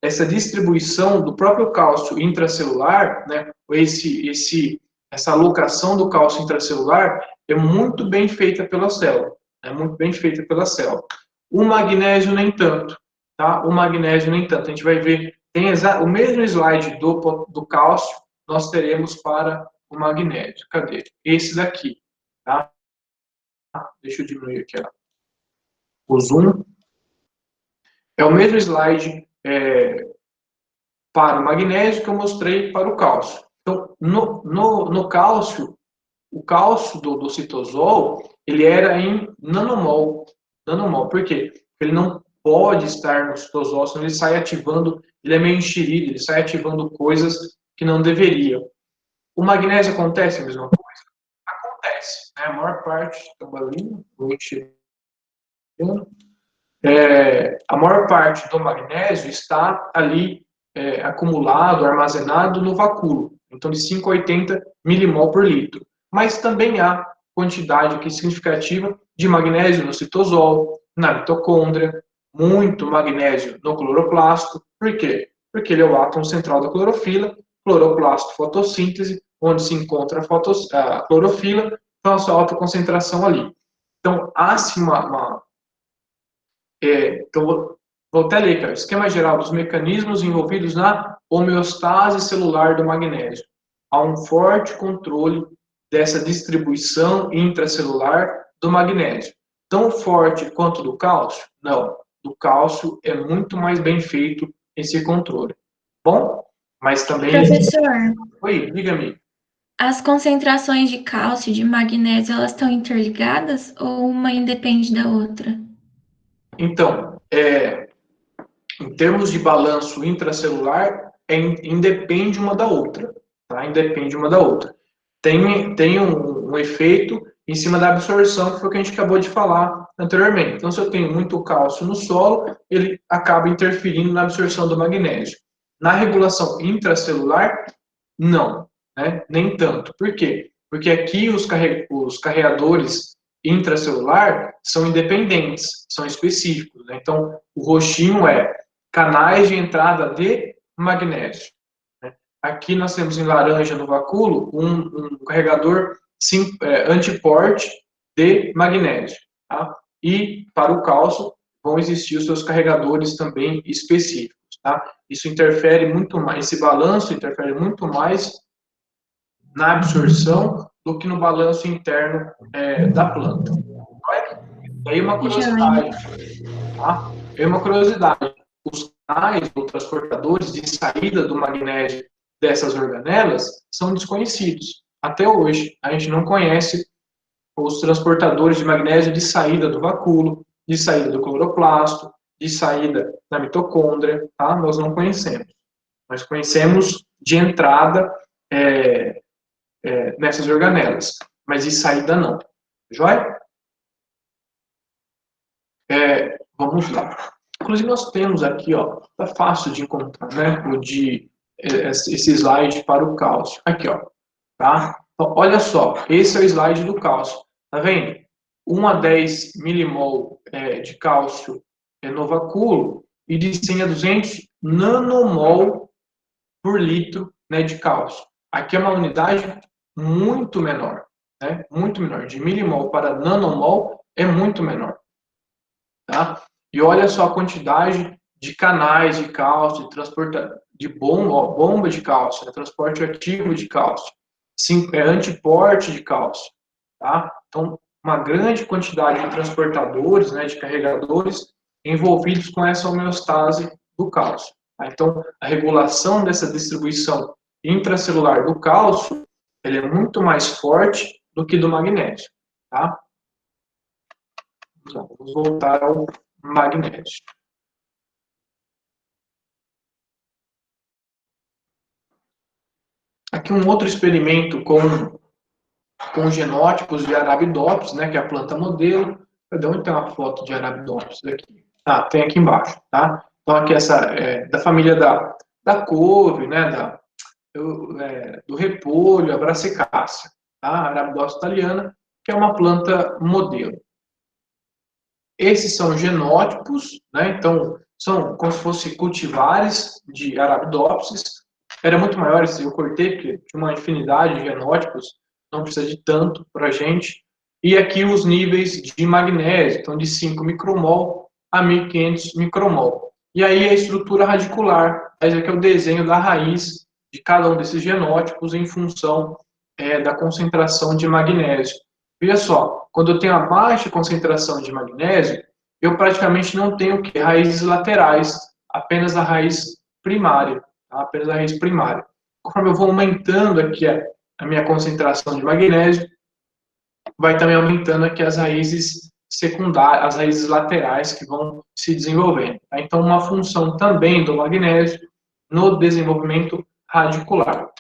essa distribuição do próprio cálcio intracelular, né, essa alocação do cálcio intracelular é muito bem feita pela célula. É muito bem feita pela célula. O magnésio nem tanto. Tá? O magnésio nem tanto. A gente vai ver, tem o mesmo slide do cálcio, nós teremos para o magnésio. Cadê? Esse daqui. Tá? Deixa eu diminuir aqui o zoom. É o mesmo slide para o magnésio que eu mostrei para o cálcio. Então, no cálcio, o cálcio do citosol, ele era em nanomol. Por quê? Porque ele não pode estar no citosol, senão ele sai ativando, ele é meio enxerido, ele sai ativando coisas que não deveriam. O magnésio acontece a mesma coisa? Acontece. Né? A maior parte, a maior parte do magnésio está ali acumulado, armazenado no vacúolo, então de 5 a 80 milimol por litro. Mas também há quantidade aqui significativa de magnésio no citosol, na mitocôndria, muito magnésio no cloroplasto. Por quê? Porque ele é o átomo central da clorofila, cloroplasto, fotossíntese, onde se encontra a clorofila, então a sua alta concentração ali. Então, há-se então, vou até ler, cara, esquema geral dos mecanismos envolvidos na homeostase celular do magnésio. Há um forte controle dessa distribuição intracelular do magnésio. Tão forte quanto do cálcio? Não. Do cálcio é muito mais bem feito esse controle. Bom, mas também... Professor, Oi, diga-me. as concentrações de cálcio e de magnésio, elas estão interligadas ou uma independe da outra? Então, em termos de balanço intracelular, independe uma da outra, tá? Independe uma da outra. Tem um efeito em cima da absorção, que foi o que a gente acabou de falar anteriormente. Então, se eu tenho muito cálcio no solo, ele acaba interferindo na absorção do magnésio. Na regulação intracelular, não, né? Nem tanto. Por quê? Porque aqui os carreadores intracelular são independentes, são específicos, né? Então, o roxinho é canais de entrada de magnésio. Aqui nós temos em laranja no vacúolo um carregador antiporte de magnésio. Tá? E para o cálcio vão existir os seus carregadores também específicos. Tá? Isso interfere muito mais, esse balanço interfere muito mais na absorção do que no balanço interno da planta. E aí uma curiosidade. Tá? E uma curiosidade. Os canais ou transportadores de saída do magnésio dessas organelas são desconhecidos. Até hoje, a gente não conhece os transportadores de magnésio de saída do vacúolo, de saída do cloroplasto, de saída da mitocôndria, tá? Nós não conhecemos. Nós conhecemos de entrada nessas organelas, mas de saída não. Joia? Vamos lá. Inclusive, nós temos aqui, ó, tá fácil de encontrar, né? Esse slide para o cálcio. Aqui, ó. Tá? Então, olha só, esse é o slide do cálcio. Tá vendo? 1 a 10 milimol de cálcio no vacúolo e de 100 a 200 nanomol por litro, né, de cálcio. Aqui é uma unidade muito menor, né? Muito menor. De milimol para nanomol é muito menor. Tá? E olha só a quantidade de canais de cálcio, de bomba de cálcio, né? Transporte ativo de cálcio, antiporte de cálcio. Tá? Então, uma grande quantidade de transportadores, né, de carregadores envolvidos com essa homeostase do cálcio. Tá? Então, a regulação dessa distribuição intracelular do cálcio, ele é muito mais forte do que do magnésio. Tá? Então, vamos voltar ao magnésio. Aqui um outro experimento com genótipos de Arabidopsis, né, que é a planta modelo. Cadê onde tem uma foto de Arabidopsis aqui? Ah, tem aqui embaixo, tá? Então aqui essa da família da couve, né, do repolho, a Brassicácea, tá? A Arabidopsis thaliana, que é uma planta modelo. Esses são genótipos, né? Então são como se fossem cultivares de Arabidopsis. Era muito maior, eu cortei, porque tinha uma infinidade de genótipos, não precisa de tanto para a gente. E aqui os níveis de magnésio, então de 5 micromol a 1.500 micromol. E aí a estrutura radicular, esse aqui é o desenho da raiz de cada um desses genótipos em função da concentração de magnésio. Veja só, quando eu tenho a baixa concentração de magnésio, eu praticamente não tenho raízes laterais, apenas a raiz primária. Tá? Apenas a raiz primária. Conforme eu vou aumentando aqui a minha concentração de magnésio, vai também aumentando aqui as raízes secundárias, as raízes laterais que vão se desenvolvendo. Tá? Então, uma função também do magnésio no desenvolvimento radicular.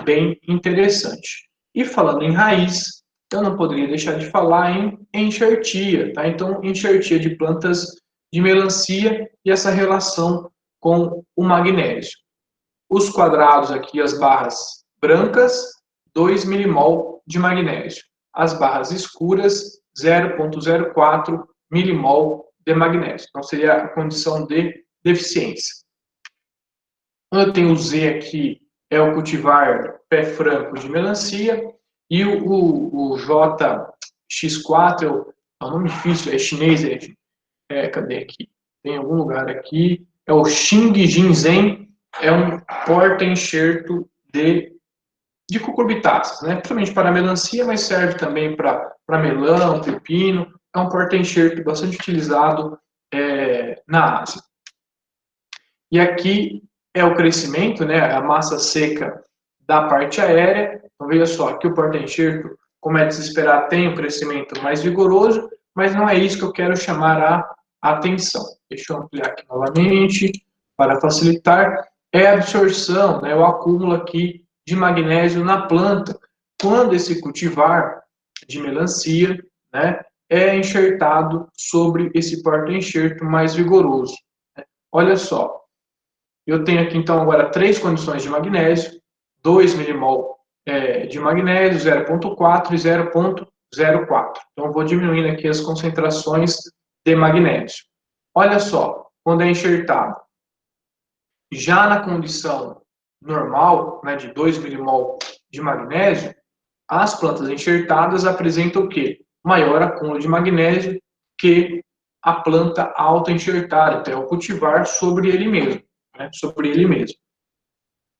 Bem interessante. E falando em raiz, eu não poderia deixar de falar em enxertia. Tá? Então, enxertia de plantas de melancia e essa relação com o magnésio. Os quadrados aqui, as barras brancas, 2 milimol de magnésio. as barras escuras, 0,04 milimol de magnésio. Então, seria a condição de deficiência. Quando eu tenho o Z aqui, é o cultivar pé franco de melancia, e o JX4 é um nome difícil, é chinês, cadê aqui? Tem algum lugar aqui, é o Xing Jinzhen, é um porta-enxerto de cucurbitáceas, né? Principalmente para melancia, mas serve também para melão, pepino. É um porta-enxerto bastante utilizado na Ásia. E aqui é o crescimento, né? A massa seca da parte aérea. Então, veja só, aqui o porta-enxerto, como é de se esperar, tem um crescimento mais vigoroso, mas não é isso que eu quero chamar a atenção. Deixa eu ampliar aqui novamente, para facilitar. É a absorção, né? O acúmulo aqui de magnésio na planta, quando esse cultivar de melancia, né, é enxertado sobre esse porta-enxerto mais vigoroso. Olha só, eu tenho aqui então agora 3 condições de magnésio, 2 milimol de magnésio, 0,4 e 0,04. Então, eu vou diminuindo aqui as concentrações de magnésio. Olha só, quando é enxertado, já na condição normal, né, de 2 milimol de magnésio, as plantas enxertadas apresentam o quê? Maior acúmulo de magnésio que a planta auto-enxertada, então é o cultivar sobre ele mesmo, né, sobre ele mesmo.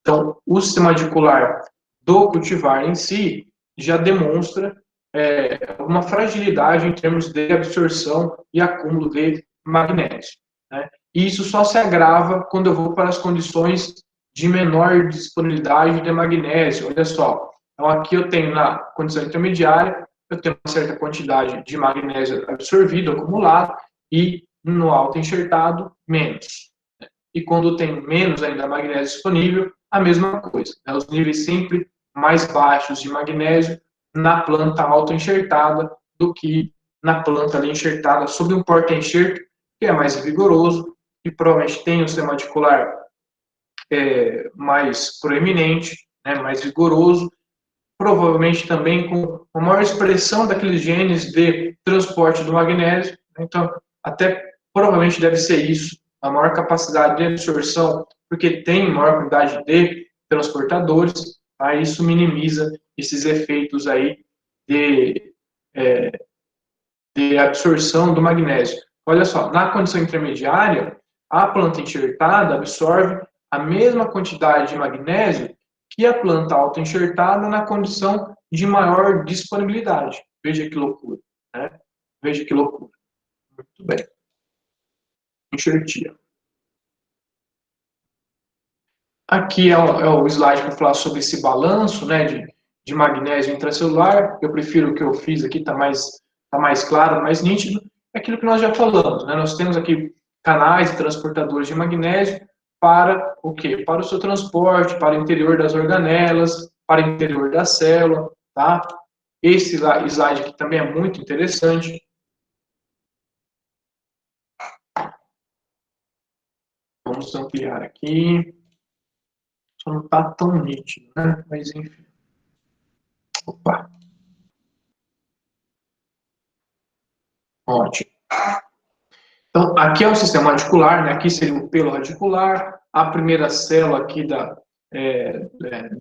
Então, o sistema radicular do cultivar em si já demonstra uma fragilidade em termos de absorção e acúmulo de magnésio, né? E isso só se agrava quando eu vou para as condições de menor disponibilidade de magnésio. Olha só, então aqui eu tenho na condição intermediária, eu tenho uma certa quantidade de magnésio absorvido, acumulado, e no auto-enxertado, menos. E quando eu tenho menos ainda magnésio disponível, a mesma coisa, né? Os níveis sempre mais baixos de magnésio na planta auto-enxertada do que na planta ali enxertada sob um porta-enxerto, que é mais vigoroso e provavelmente tem um sistema radicular mais proeminente, né, mais vigoroso, provavelmente também com uma maior expressão daqueles genes de transporte do magnésio. Então, até provavelmente deve ser isso, a maior capacidade de absorção, porque tem maior quantidade de transportadores, tá? Isso minimiza esses efeitos aí de absorção do magnésio. Olha só, na condição intermediária, a planta enxertada absorve a mesma quantidade de magnésio que a planta auto-enxertada na condição de maior disponibilidade. Veja que loucura, né? Veja que loucura. Muito bem. Enxertia. Aqui é o slide para falar sobre esse balanço, né, de magnésio intracelular. Eu prefiro o que eu fiz aqui, está mais claro, mais nítido. É aquilo que nós já falamos, né? Nós temos aqui canais e transportadores de magnésio para o quê? Para o seu transporte, para o interior das organelas, para o interior da célula, tá? Esse slide aqui também é muito interessante. Vamos ampliar aqui. Só não está tão nítido, né? Mas enfim. Opa. Ótimo. Então, aqui é o sistema radicular, né? Aqui seria o pelo radicular, a primeira célula aqui da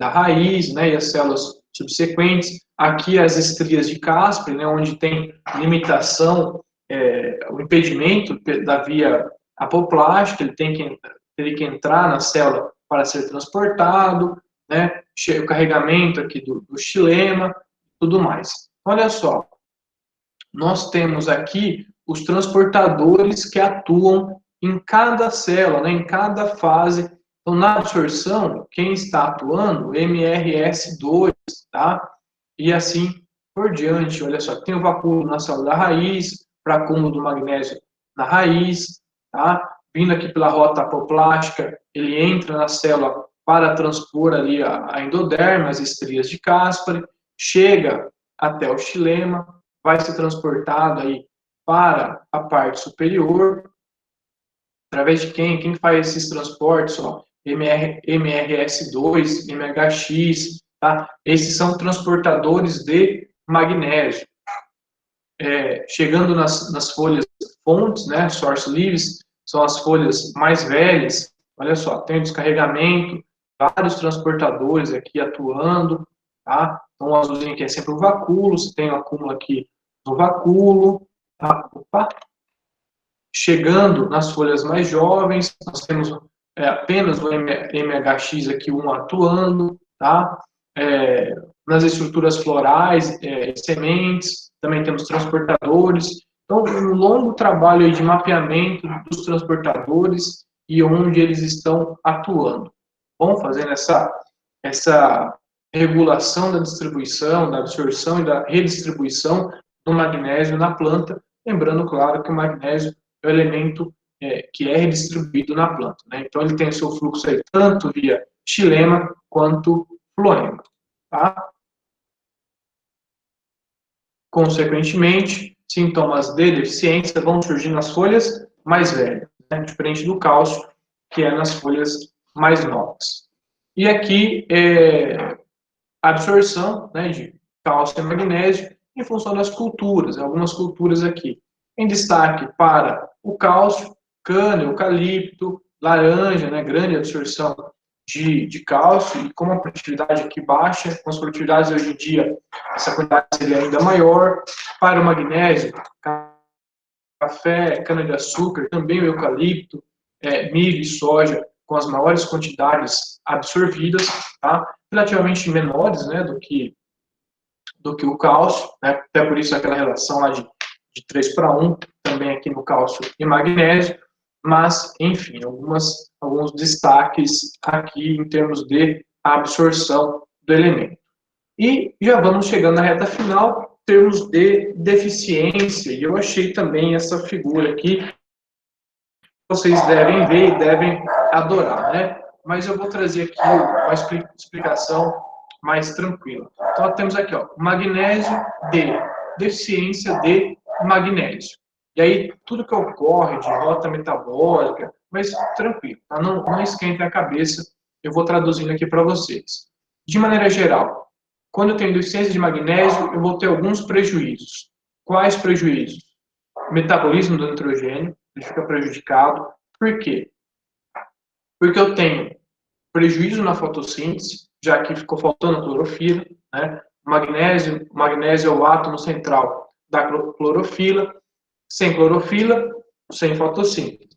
raiz, né? E as células subsequentes. Aqui as estrias de Casper, né? Onde tem limitação, o impedimento da via apoplástica, ele teria que entrar na célula para ser transportado, né? O carregamento aqui do xilema, tudo mais. Olha só, nós temos aqui os transportadores que atuam em cada célula, né, em cada fase. Então, na absorção, quem está atuando? MRS2, tá? E assim por diante. Olha só, tem o vacúolo na célula da raiz, para acúmulo do magnésio na raiz, tá? Vindo aqui pela rota apoplástica, ele entra na célula para transpor ali a endoderma, as estrias de Casper, chega até o xilema, vai ser transportado aí para a parte superior, através de quem? Quem faz esses transportes? Ó, MRS2, MHX, tá? Esses são transportadores de magnésio. Chegando nas folhas fontes, né, source leaves, são as folhas mais velhas. Olha só, tem o descarregamento, vários transportadores aqui atuando, tá? Então, o azulzinho aqui é sempre o vacúolo, você tem o acúmulo aqui no vacúolo, tá? Opa. Chegando nas folhas mais jovens, nós temos apenas o MHX aqui, um atuando, tá? Nas estruturas florais, sementes, também temos transportadores. Então, um longo trabalho aí de mapeamento dos transportadores e onde eles estão atuando. Bom, fazendo essa regulação da distribuição, da absorção e da redistribuição do magnésio na planta, lembrando, claro, que o magnésio é o elemento que é redistribuído na planta, né? Então, ele tem o seu fluxo aí tanto via xilema quanto floema, tá? Consequentemente, sintomas de deficiência vão surgir nas folhas mais velhas, né? Diferente do cálcio, que é nas folhas mais novas. E aqui, a absorção, né, de cálcio e magnésio em função das culturas, algumas culturas aqui. Em destaque para o cálcio, cana, eucalipto, laranja, né, grande absorção de cálcio, e como a produtividade aqui baixa, com as produtividades hoje em dia, essa quantidade seria ainda maior. Para o magnésio, café, cana-de-açúcar, também o eucalipto, milho e soja, com as maiores quantidades absorvidas, tá? Relativamente menores, né, do que o cálcio, né? Até por isso aquela relação lá de 3:1, também aqui no cálcio e magnésio, mas, enfim, alguns destaques aqui em termos de absorção do elemento. E já vamos chegando na reta final, em termos de deficiência, e eu achei também essa figura aqui, vocês devem ver e devem adorar, né? Mas eu vou trazer aqui uma explicação mais tranquila. Então, temos aqui, ó, magnésio D, deficiência de magnésio. E aí, tudo que ocorre de rota metabólica, mas tranquilo, tá? Não esquentem a cabeça, eu vou traduzindo aqui para vocês. De maneira geral, quando eu tenho deficiência de magnésio, eu vou ter alguns prejuízos. Quais prejuízos? Metabolismo do nitrogênio, ele fica prejudicado. Por quê? Porque eu tenho prejuízo na fotossíntese, já que ficou faltando a clorofila, né? O magnésio é o átomo central da clorofila. Sem clorofila, sem fotossíntese.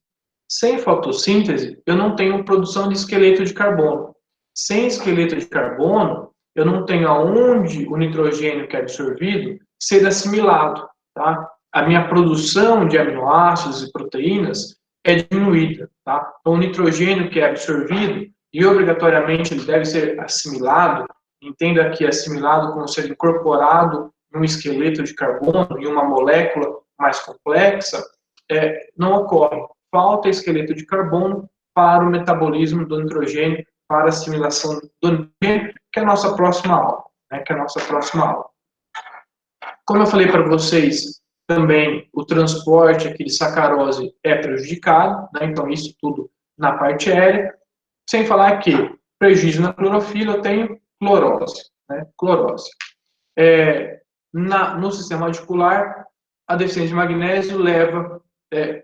Sem fotossíntese, eu não tenho produção de esqueleto de carbono. Sem esqueleto de carbono, eu não tenho aonde o nitrogênio que é absorvido ser assimilado, tá? A minha produção de aminoácidos e proteínas é diminuída, tá? Então, o nitrogênio que é absorvido, e obrigatoriamente ele deve ser assimilado, entenda aqui assimilado como ser incorporado num esqueleto de carbono, em uma molécula mais complexa, não ocorre. Falta esqueleto de carbono para o metabolismo do nitrogênio, para a assimilação do nitrogênio, que é a nossa próxima aula, né? Como eu falei para vocês, também o transporte aqui de sacarose é prejudicado, né? Então isso tudo na parte aérea, sem falar que prejuízo na clorofila, eu tenho clorose, né? Clorose. No sistema radicular, a deficiência de magnésio leva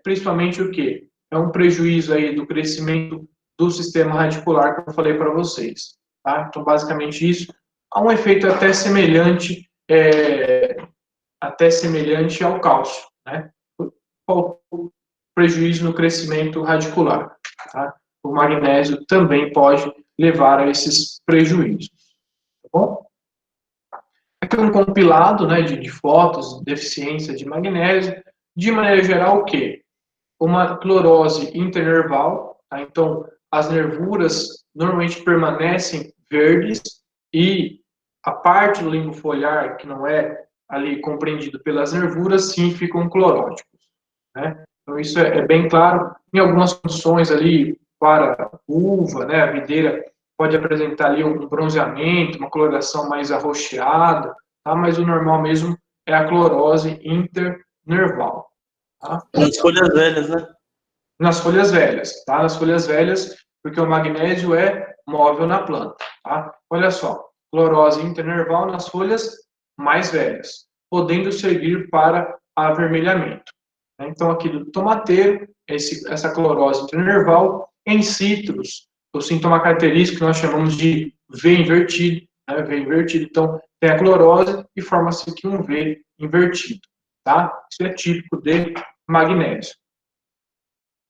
principalmente o quê? É um prejuízo aí do crescimento do sistema radicular, que eu falei para vocês, tá? Então, basicamente isso. Há um efeito até semelhante ao cálcio, né? O prejuízo no crescimento radicular, tá? O magnésio também pode levar a esses prejuízos, tá bom? Aqui um compilado, né, de fotos de deficiência de magnésio. De maneira geral, o quê? Uma clorose internerval, tá? Então, as nervuras normalmente permanecem verdes e a parte do limbo foliar, que não é ali compreendido pelas nervuras, sim, ficam cloróticos, né? Então, isso é bem claro. Em algumas condições ali, para uva, né, a videira pode apresentar ali um bronzeamento, uma coloração mais arroxeada, tá? Mas o normal mesmo é a clorose internerval. Tá? Nas folhas velhas, né? Nas folhas velhas, tá? Nas folhas velhas, porque o magnésio é móvel na planta, tá? Olha só, clorose internerval nas folhas mais velhas, podendo servir para avermelhamento. Então, aqui do tomateiro, essa clorose internerval. Em citros, o sintoma característico que nós chamamos de V invertido, né? V invertido. Então, tem a clorose e forma-se aqui um V invertido, tá? Isso é típico de magnésio.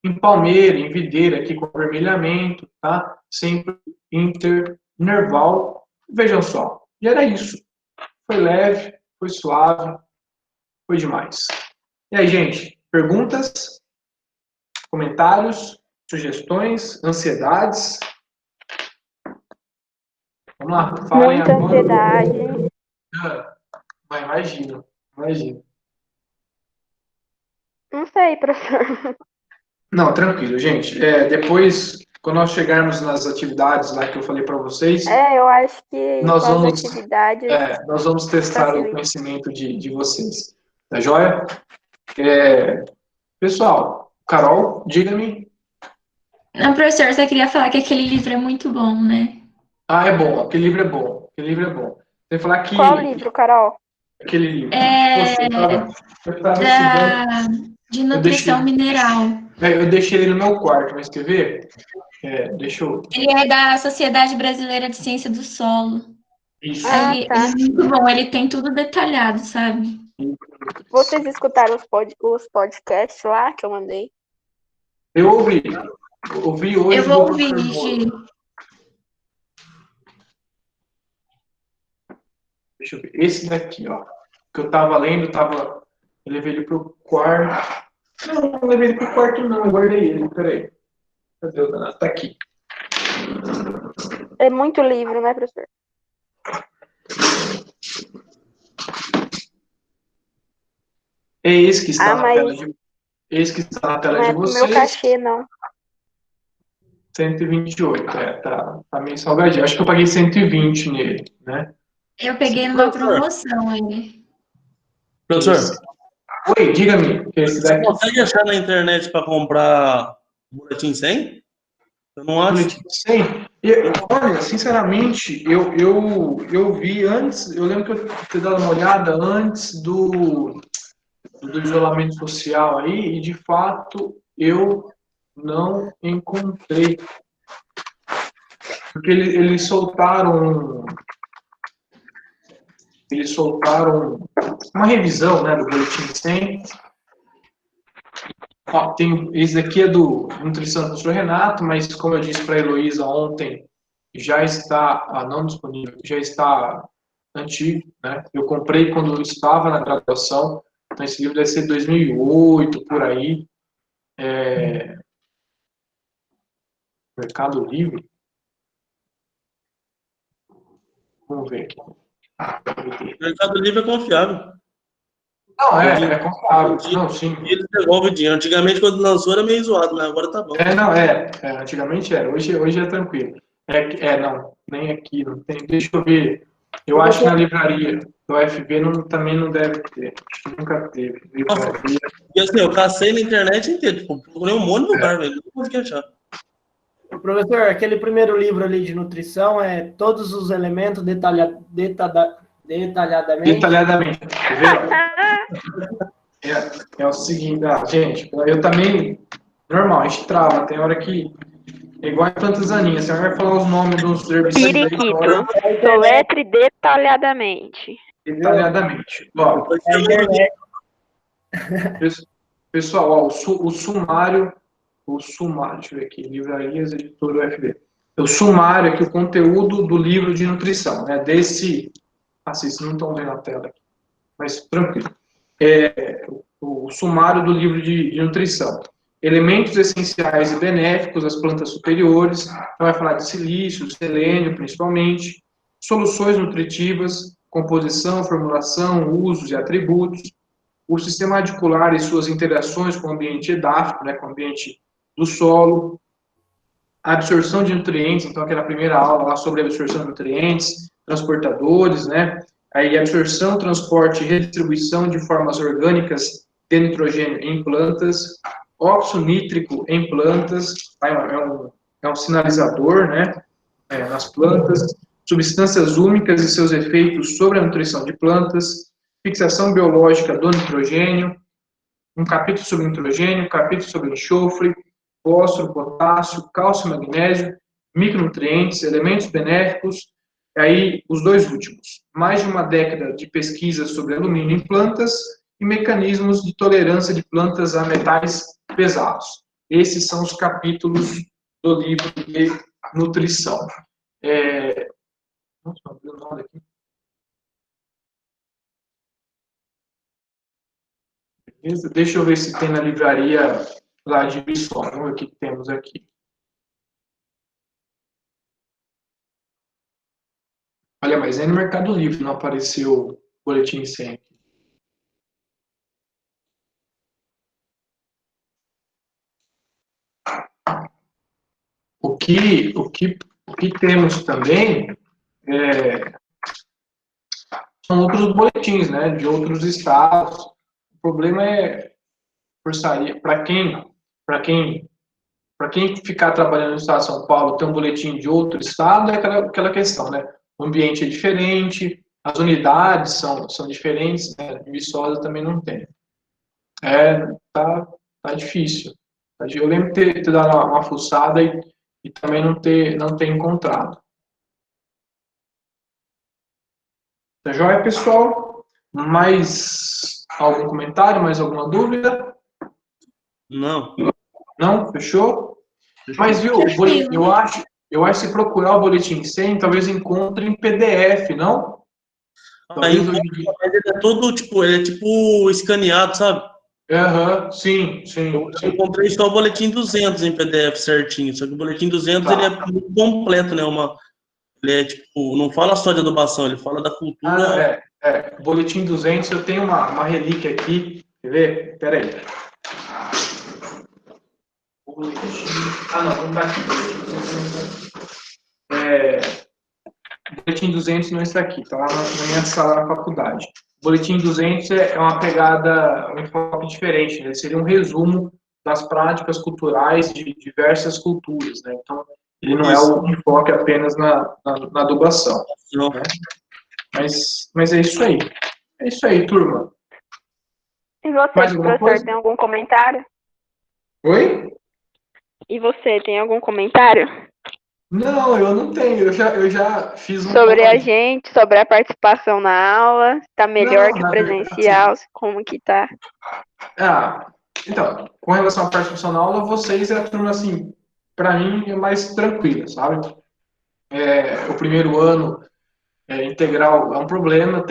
Em palmeira, em videira, aqui com avermelhamento, tá? Sempre internerval. Vejam só, e era isso. Foi leve, foi suave, foi demais. E aí, gente, perguntas, comentários, sugestões, ansiedades? Vamos lá, falem Muita agora. ansiedade. Mas imagino. Não sei, professor. Não, tranquilo, gente. Depois, quando nós chegarmos nas atividades lá que eu falei para vocês, Eu acho que nós com as vamos, atividades nós vamos testar o facilita. conhecimento de vocês. Tá joia? Pessoal, Carol, diga-me. Não, professor, só queria falar que aquele livro é muito bom, né? Ah, é bom. Aquele livro é bom. Tem que falar que Qual livro, Carol? aquele livro. É Eu tava estudando. de nutrição mineral. Eu deixei ele no meu quarto, mas quer ver? Deixa eu. Ele é da Sociedade Brasileira de Ciência do Solo. Isso. Ele tá. é muito bom, ele tem tudo detalhado, sabe? Vocês escutaram os podcasts lá que eu mandei? Eu ouvi. Ouvi hoje. Eu vou do ouvir, professor Moro. Gi. Deixa eu ver. Esse daqui, ó. Que eu tava lendo, eu levei ele pro quarto. Não levei ele pro quarto, não. Eu guardei ele. Peraí. Cadê o danado? Tá aqui. É muito livro, né, professor? É esse que está na mas tela de. Esse que está na tela não de é pro vocês. meu cachê, não. 128. Tá meio salgadinho. Acho que eu paguei 120 nele, né? Eu peguei numa promoção ele. Professor, Oi, diga-me. Esse você daqui. consegue achar na internet para comprar Boletim 100? Eu não acho. Sim. Olha, sinceramente, eu vi antes, eu lembro que eu tinha dado uma olhada antes do isolamento social aí, e de fato eu não encontrei. Porque eles soltaram uma revisão, né, do Boletim 100. Ó, esse daqui é do Nutrição do professor Renato, mas como eu disse para a Heloísa ontem, já está não disponível, já está antigo, né? Eu comprei quando eu estava na graduação, então esse livro deve ser de 2008, por aí. Mercado Livre. Vamos ver aqui. O Mercado Livre é confiável. Não, é confiável. Não, sim. E eles devolvem o dinheiro. Antigamente, quando lançou, era meio zoado, mas agora tá bom. Antigamente era. Hoje é tranquilo. Não, nem aqui, não tem. Deixa eu ver. Eu acho que na livraria do UFB também não deve ter. Acho que nunca teve. Livraria. E assim, eu cacei na internet inteira, tipo, procurei um monte de lugar, velho. Não consegui achar. Professor, aquele primeiro livro ali de nutrição é todos os elementos detalhadamente. Detalhadamente. Quer ver? É o seguinte, gente, eu também, normal, a gente trava, tem hora que, é igual em plantas aninhas, você vai falar os nomes dos herbicidas aí, agora, Periquito. Soletre detalhadamente. detalhadamente. Ó, pessoal, ó, o sumário, deixa eu ver aqui, livrarias, editora UFB. O sumário aqui, o conteúdo do livro de nutrição, né, desse, vocês não estão vendo a tela aqui, mas tranquilo. O sumário do livro de nutrição. Elementos essenciais e benéficos das plantas superiores, então vai falar de silício, selênio, principalmente, soluções nutritivas, composição, formulação, usos e atributos, o sistema radicular e suas interações com o ambiente edáfico, né, com o ambiente do solo, a absorção de nutrientes, então aquela primeira aula lá sobre a absorção de nutrientes, transportadores, né, aí absorção, transporte e redistribuição de formas orgânicas de nitrogênio em plantas, óxido nítrico em plantas, é um sinalizador, né, nas plantas, substâncias úmicas e seus efeitos sobre a nutrição de plantas, fixação biológica do nitrogênio, um capítulo sobre nitrogênio, um capítulo sobre enxofre, fósforo, potássio, cálcio, magnésio, micronutrientes, elementos benéficos, e aí os dois últimos. Mais de uma década de pesquisa sobre alumínio em plantas e mecanismos de tolerância de plantas a metais pesados. Esses são os capítulos do livro de nutrição. Nossa, abriu o nome aqui. Beleza? Deixa eu ver se tem na livraria lá de Viçosa. Vamos ver o que temos aqui. Olha, mas aí no Mercado Livre não apareceu o boletim 100. O que temos também são outros boletins, né, de outros estados. O problema é forçaria para quem ficar trabalhando no estado de São Paulo ter um boletim de outro estado é aquela questão, né? O ambiente é diferente, as unidades são diferentes, né? Em Viçosa também não tem. Tá difícil. Eu lembro de ter dado uma fuçada e também não ter encontrado. Tá joia, pessoal? Mais algum comentário, mais alguma dúvida? Não. Não? Fechou? Mas, viu, eu acho que se procurar o boletim 100, talvez encontre em PDF, não? Aí ele é todo, tipo, ele é tipo escaneado, sabe? Sim. Eu encontrei só o boletim 200 em PDF certinho, só que o boletim 200 ele é muito completo, né? Ele é tipo, não fala só de adubação, ele fala da cultura. Boletim 200, eu tenho uma relíquia aqui, quer ver? Pera aí. Não tá aqui. Boletim 200 não está aqui, tá lá na minha sala na faculdade. Boletim 200 é uma pegada, um enfoque diferente, né? Seria um resumo das práticas culturais de diversas culturas, né? Então, ele não é o enfoque apenas na adubação. Né? Mas é isso aí. É isso aí, turma. E você, professor, tem algum comentário? Oi? E você, tem algum comentário? Não, eu não tenho. Eu já fiz um sobre a gente, sobre a participação na aula, tá melhor que presencial, assim, como que tá? Então, com relação à participação na aula, vocês é a turma, assim, para mim é mais tranquila, sabe? O primeiro ano integral é um problema,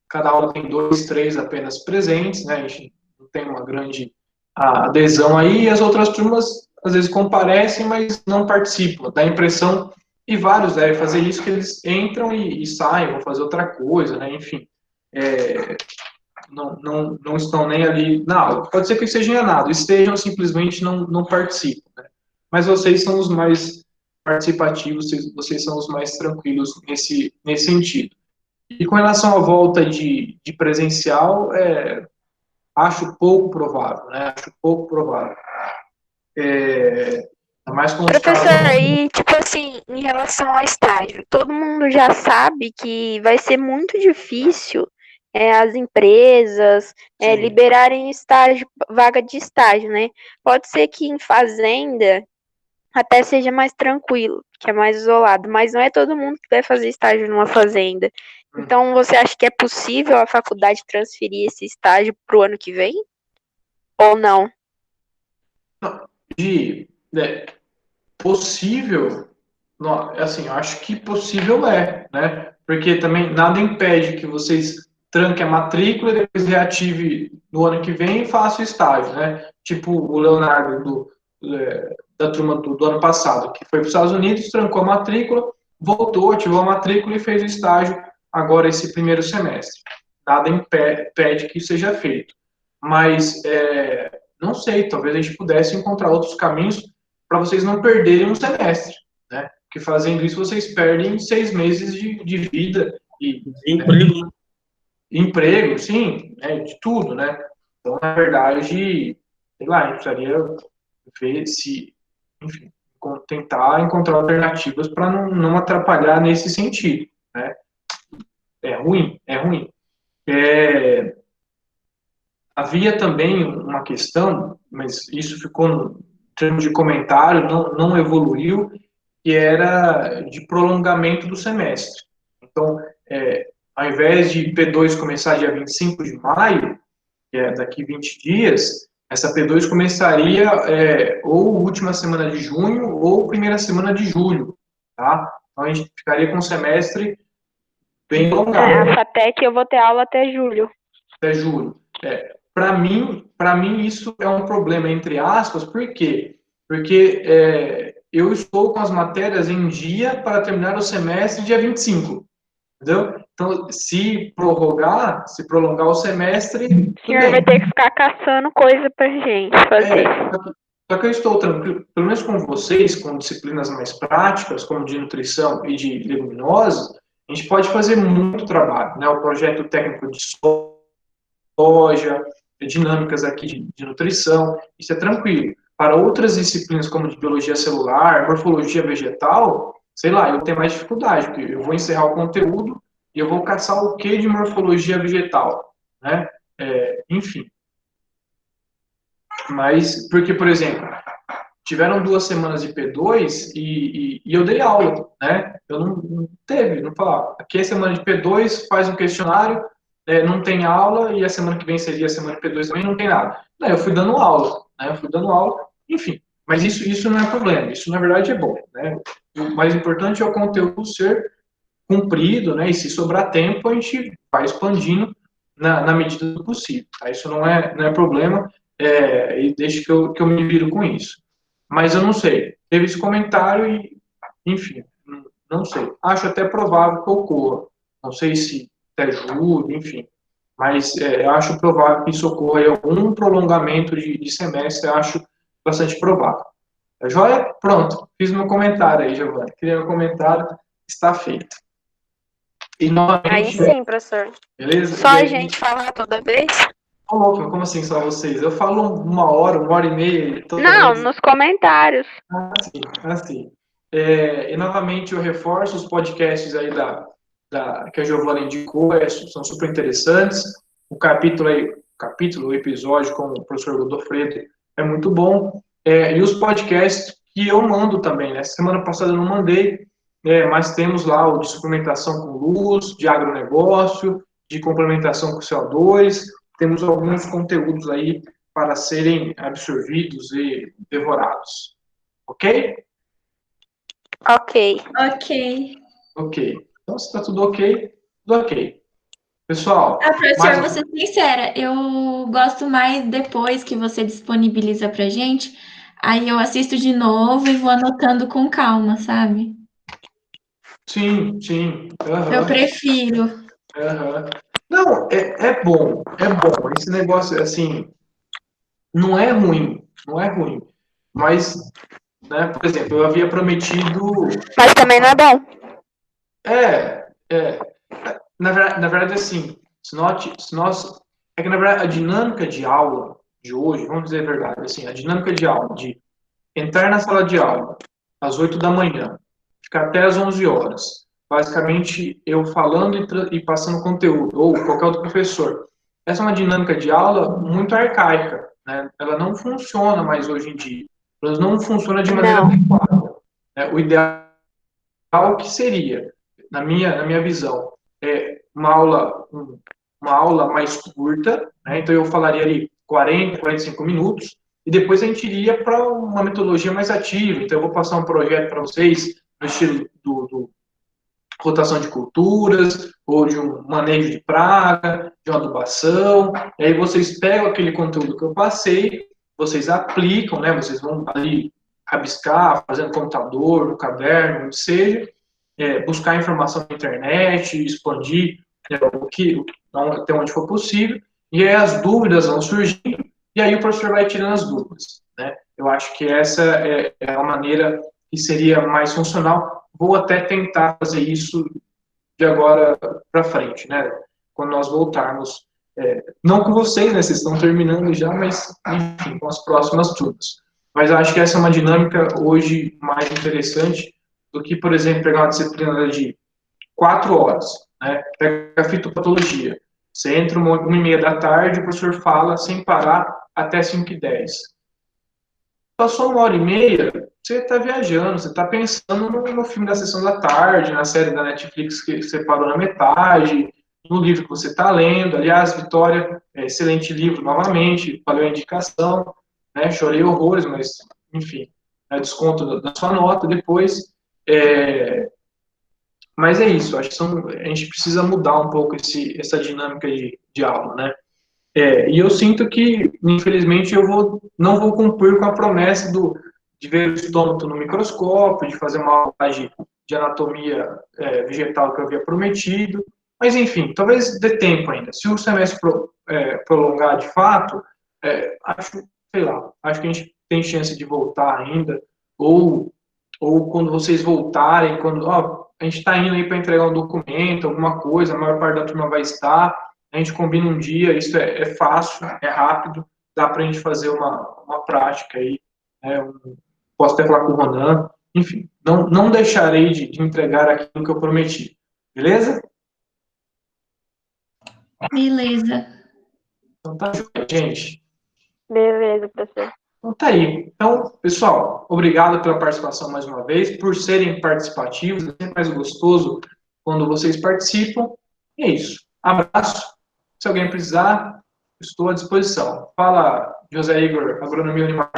cada aula tem 2, 3 apenas presentes, né? A gente não tem uma grande adesão aí, e as outras turmas às vezes comparecem, mas não participam. Dá a impressão, e vários devem fazer isso, que eles entram e saem, vão fazer outra coisa, né? Enfim, não estão nem ali na aula. Pode ser que estejam enganados, estejam simplesmente não participam. Né? Mas vocês são os mais participativos, vocês são os mais tranquilos nesse sentido. E com relação à volta de presencial, acho pouco provável, né? Acho pouco provável. Mais com Professor, e tipo assim, em relação ao estágio, todo mundo já sabe que vai ser muito difícil as empresas liberarem estágio, vaga de estágio, né? Pode ser que em fazenda até seja mais tranquilo, que é mais isolado, mas não é todo mundo que vai fazer estágio numa fazenda. Então, você acha que é possível a faculdade transferir esse estágio para o ano que vem? Ou não? Possível, não, assim, eu acho que possível né? Porque também nada impede que vocês tranquem a matrícula e depois reative no ano que vem e façam o estágio, né? Tipo o Leonardo da turma do ano passado, que foi para os Estados Unidos, trancou a matrícula, voltou, ativou a matrícula e fez o estágio agora esse primeiro semestre. Nada impede que isso seja feito. Mas, não sei, talvez a gente pudesse encontrar outros caminhos para vocês não perderem um semestre, né? Porque fazendo isso vocês perdem 6 meses de vida e emprego, emprego, sim, de tudo, né? Então, na verdade, sei lá, a gente precisaria ver se, enfim, tentar encontrar alternativas para não atrapalhar nesse sentido, né? É ruim. Havia também uma questão, mas isso ficou no termo de comentário, não evoluiu, que era de prolongamento do semestre. Então, ao invés de P2 começar dia 25 de maio, que é daqui 20 dias, essa P2 começaria ou última semana de junho ou primeira semana de julho, tá? Então, a gente ficaria com um semestre bem prolongado. A FATEC eu vou ter aula até julho. Até julho. Para mim, isso é um problema, entre aspas, por quê? Porque eu estou com as matérias em dia para terminar o semestre dia 25, entendeu? Então, se prolongar o semestre... O senhor vai ter que ficar caçando coisa pra gente fazer. Só que eu estou tranquilo, pelo menos com vocês, com disciplinas mais práticas, como de nutrição e de leguminosas, a gente pode fazer muito trabalho, né? O projeto técnico de soja, dinâmicas aqui de nutrição, isso é tranquilo. Para outras disciplinas, como de biologia celular, morfologia vegetal, sei lá, eu vou ter mais dificuldade, porque eu vou encerrar o conteúdo e eu vou caçar o que de morfologia vegetal, né? Enfim. Mas, porque, por exemplo, tiveram 2 semanas de P2 e eu dei aula, né? Eu não falava. Aqui é semana de P2, faz um questionário, não tem aula, e a semana que vem seria a semana de P2 também, não tem nada. Eu fui dando aula, né? Enfim. Mas isso não é problema, isso na verdade é bom, né? O mais importante é o conteúdo ser cumprido, né? E se sobrar tempo, a gente vai expandindo na medida do possível, tá? Isso não é problema, e deixa que eu me viro com isso. Mas eu não sei, teve esse comentário e, enfim, não sei. Acho até provável que ocorra. Não sei se até julho, enfim. Mas eu acho provável que isso ocorra em algum prolongamento de semestre, eu acho bastante provável. Tá joia? Pronto, fiz meu comentário aí, Giovanni. Criei meu comentário, está feito. E novamente... Aí sim, professor. Beleza? Só a gente falar toda vez? Como assim só vocês? Eu falo 1 hora e meia. Não, nos comentários. Assim. E novamente eu reforço os podcasts aí que a Giovana indicou, são super interessantes. O episódio com o professor Godofredo é muito bom. E os podcasts que eu mando também, né? Semana passada eu não mandei, mas temos lá o de suplementação com luz, de agronegócio, de complementação com CO2. Temos alguns conteúdos aí para serem absorvidos e devorados. Ok? Ok. Então, se está tudo ok, tudo ok. Pessoal... professor, vou ser sincera, eu gosto mais depois que você disponibiliza pra gente, aí eu assisto de novo e vou anotando com calma, sabe? Sim. Eu prefiro. Não, é bom. Esse negócio, assim, não é ruim. Mas, né, por exemplo, eu havia prometido... Mas também não é bom. Na verdade, assim, é que, na verdade, a dinâmica de aula de hoje, vamos dizer a verdade, assim, a dinâmica de aula, de entrar na sala de aula às 8 da manhã, ficar até às 11 horas, basicamente eu falando e passando conteúdo, ou qualquer outro professor. Essa é uma dinâmica de aula muito arcaica, né? Ela não funciona mais hoje em dia. Ela não funciona de maneira adequada. O ideal que seria, na minha visão, uma aula mais curta, né? Então eu falaria ali 40, 45 minutos, e depois a gente iria para uma metodologia mais ativa. Então eu vou passar um projeto para vocês no estilo do rotação de culturas, ou de um manejo de praga, de uma adubação, e aí vocês pegam aquele conteúdo que eu passei, vocês aplicam, né? Vocês vão ali rabiscar, fazendo computador, no caderno, onde seja, buscar informação na internet, expandir até onde for possível, e aí as dúvidas vão surgindo, e aí o professor vai tirando as dúvidas, né? Eu acho que essa é a maneira que seria mais funcional. Vou até tentar fazer isso de agora para frente, né? Quando nós voltarmos, não com vocês, né? Vocês estão terminando já, mas, enfim, com as próximas turmas. Mas eu acho que essa é uma dinâmica hoje mais interessante do que, por exemplo, pegar uma disciplina de 4 horas, né? Pega a fitopatologia. Você entra 1h30 da tarde, o professor fala sem parar até 5h10. Passou 1h30, você está viajando, você está pensando no filme da sessão da tarde, na série da Netflix que você parou na metade, no livro que você está lendo. Aliás, Vitória, excelente livro novamente, valeu a indicação, né? Chorei horrores, mas, enfim, desconto da sua nota depois. Mas é isso, acho que a gente precisa mudar um pouco essa dinâmica de aula, né? E eu sinto que, infelizmente, não vou cumprir com a promessa de ver o estômago no microscópio, de fazer uma aula de anatomia vegetal que eu havia prometido. Mas, enfim, talvez dê tempo ainda. Se o semestre prolongar de fato, acho que a gente tem chance de voltar ainda, ou quando vocês voltarem, a gente está indo aí para entregar um documento, alguma coisa, a maior parte da turma vai estar, a gente combina um dia, isso é fácil, é rápido, dá para a gente fazer uma prática aí, né? Posso até falar com o Ronan, enfim, não deixarei de entregar aquilo que eu prometi, beleza? Beleza. Então tá, gente. Beleza, professor. Então tá aí. Então, pessoal, obrigado pela participação mais uma vez, por serem participativos, é sempre mais gostoso quando vocês participam. E é isso. Abraço. Se alguém precisar, estou à disposição. Fala, José Igor, Agronomia Unimar.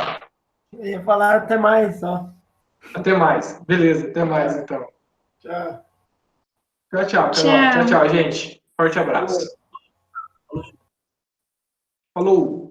Eu ia falar até mais, só. Até mais. Beleza, até mais, então. Tchau. Tchau, Carol. Tchau, gente. Forte abraço. Falou.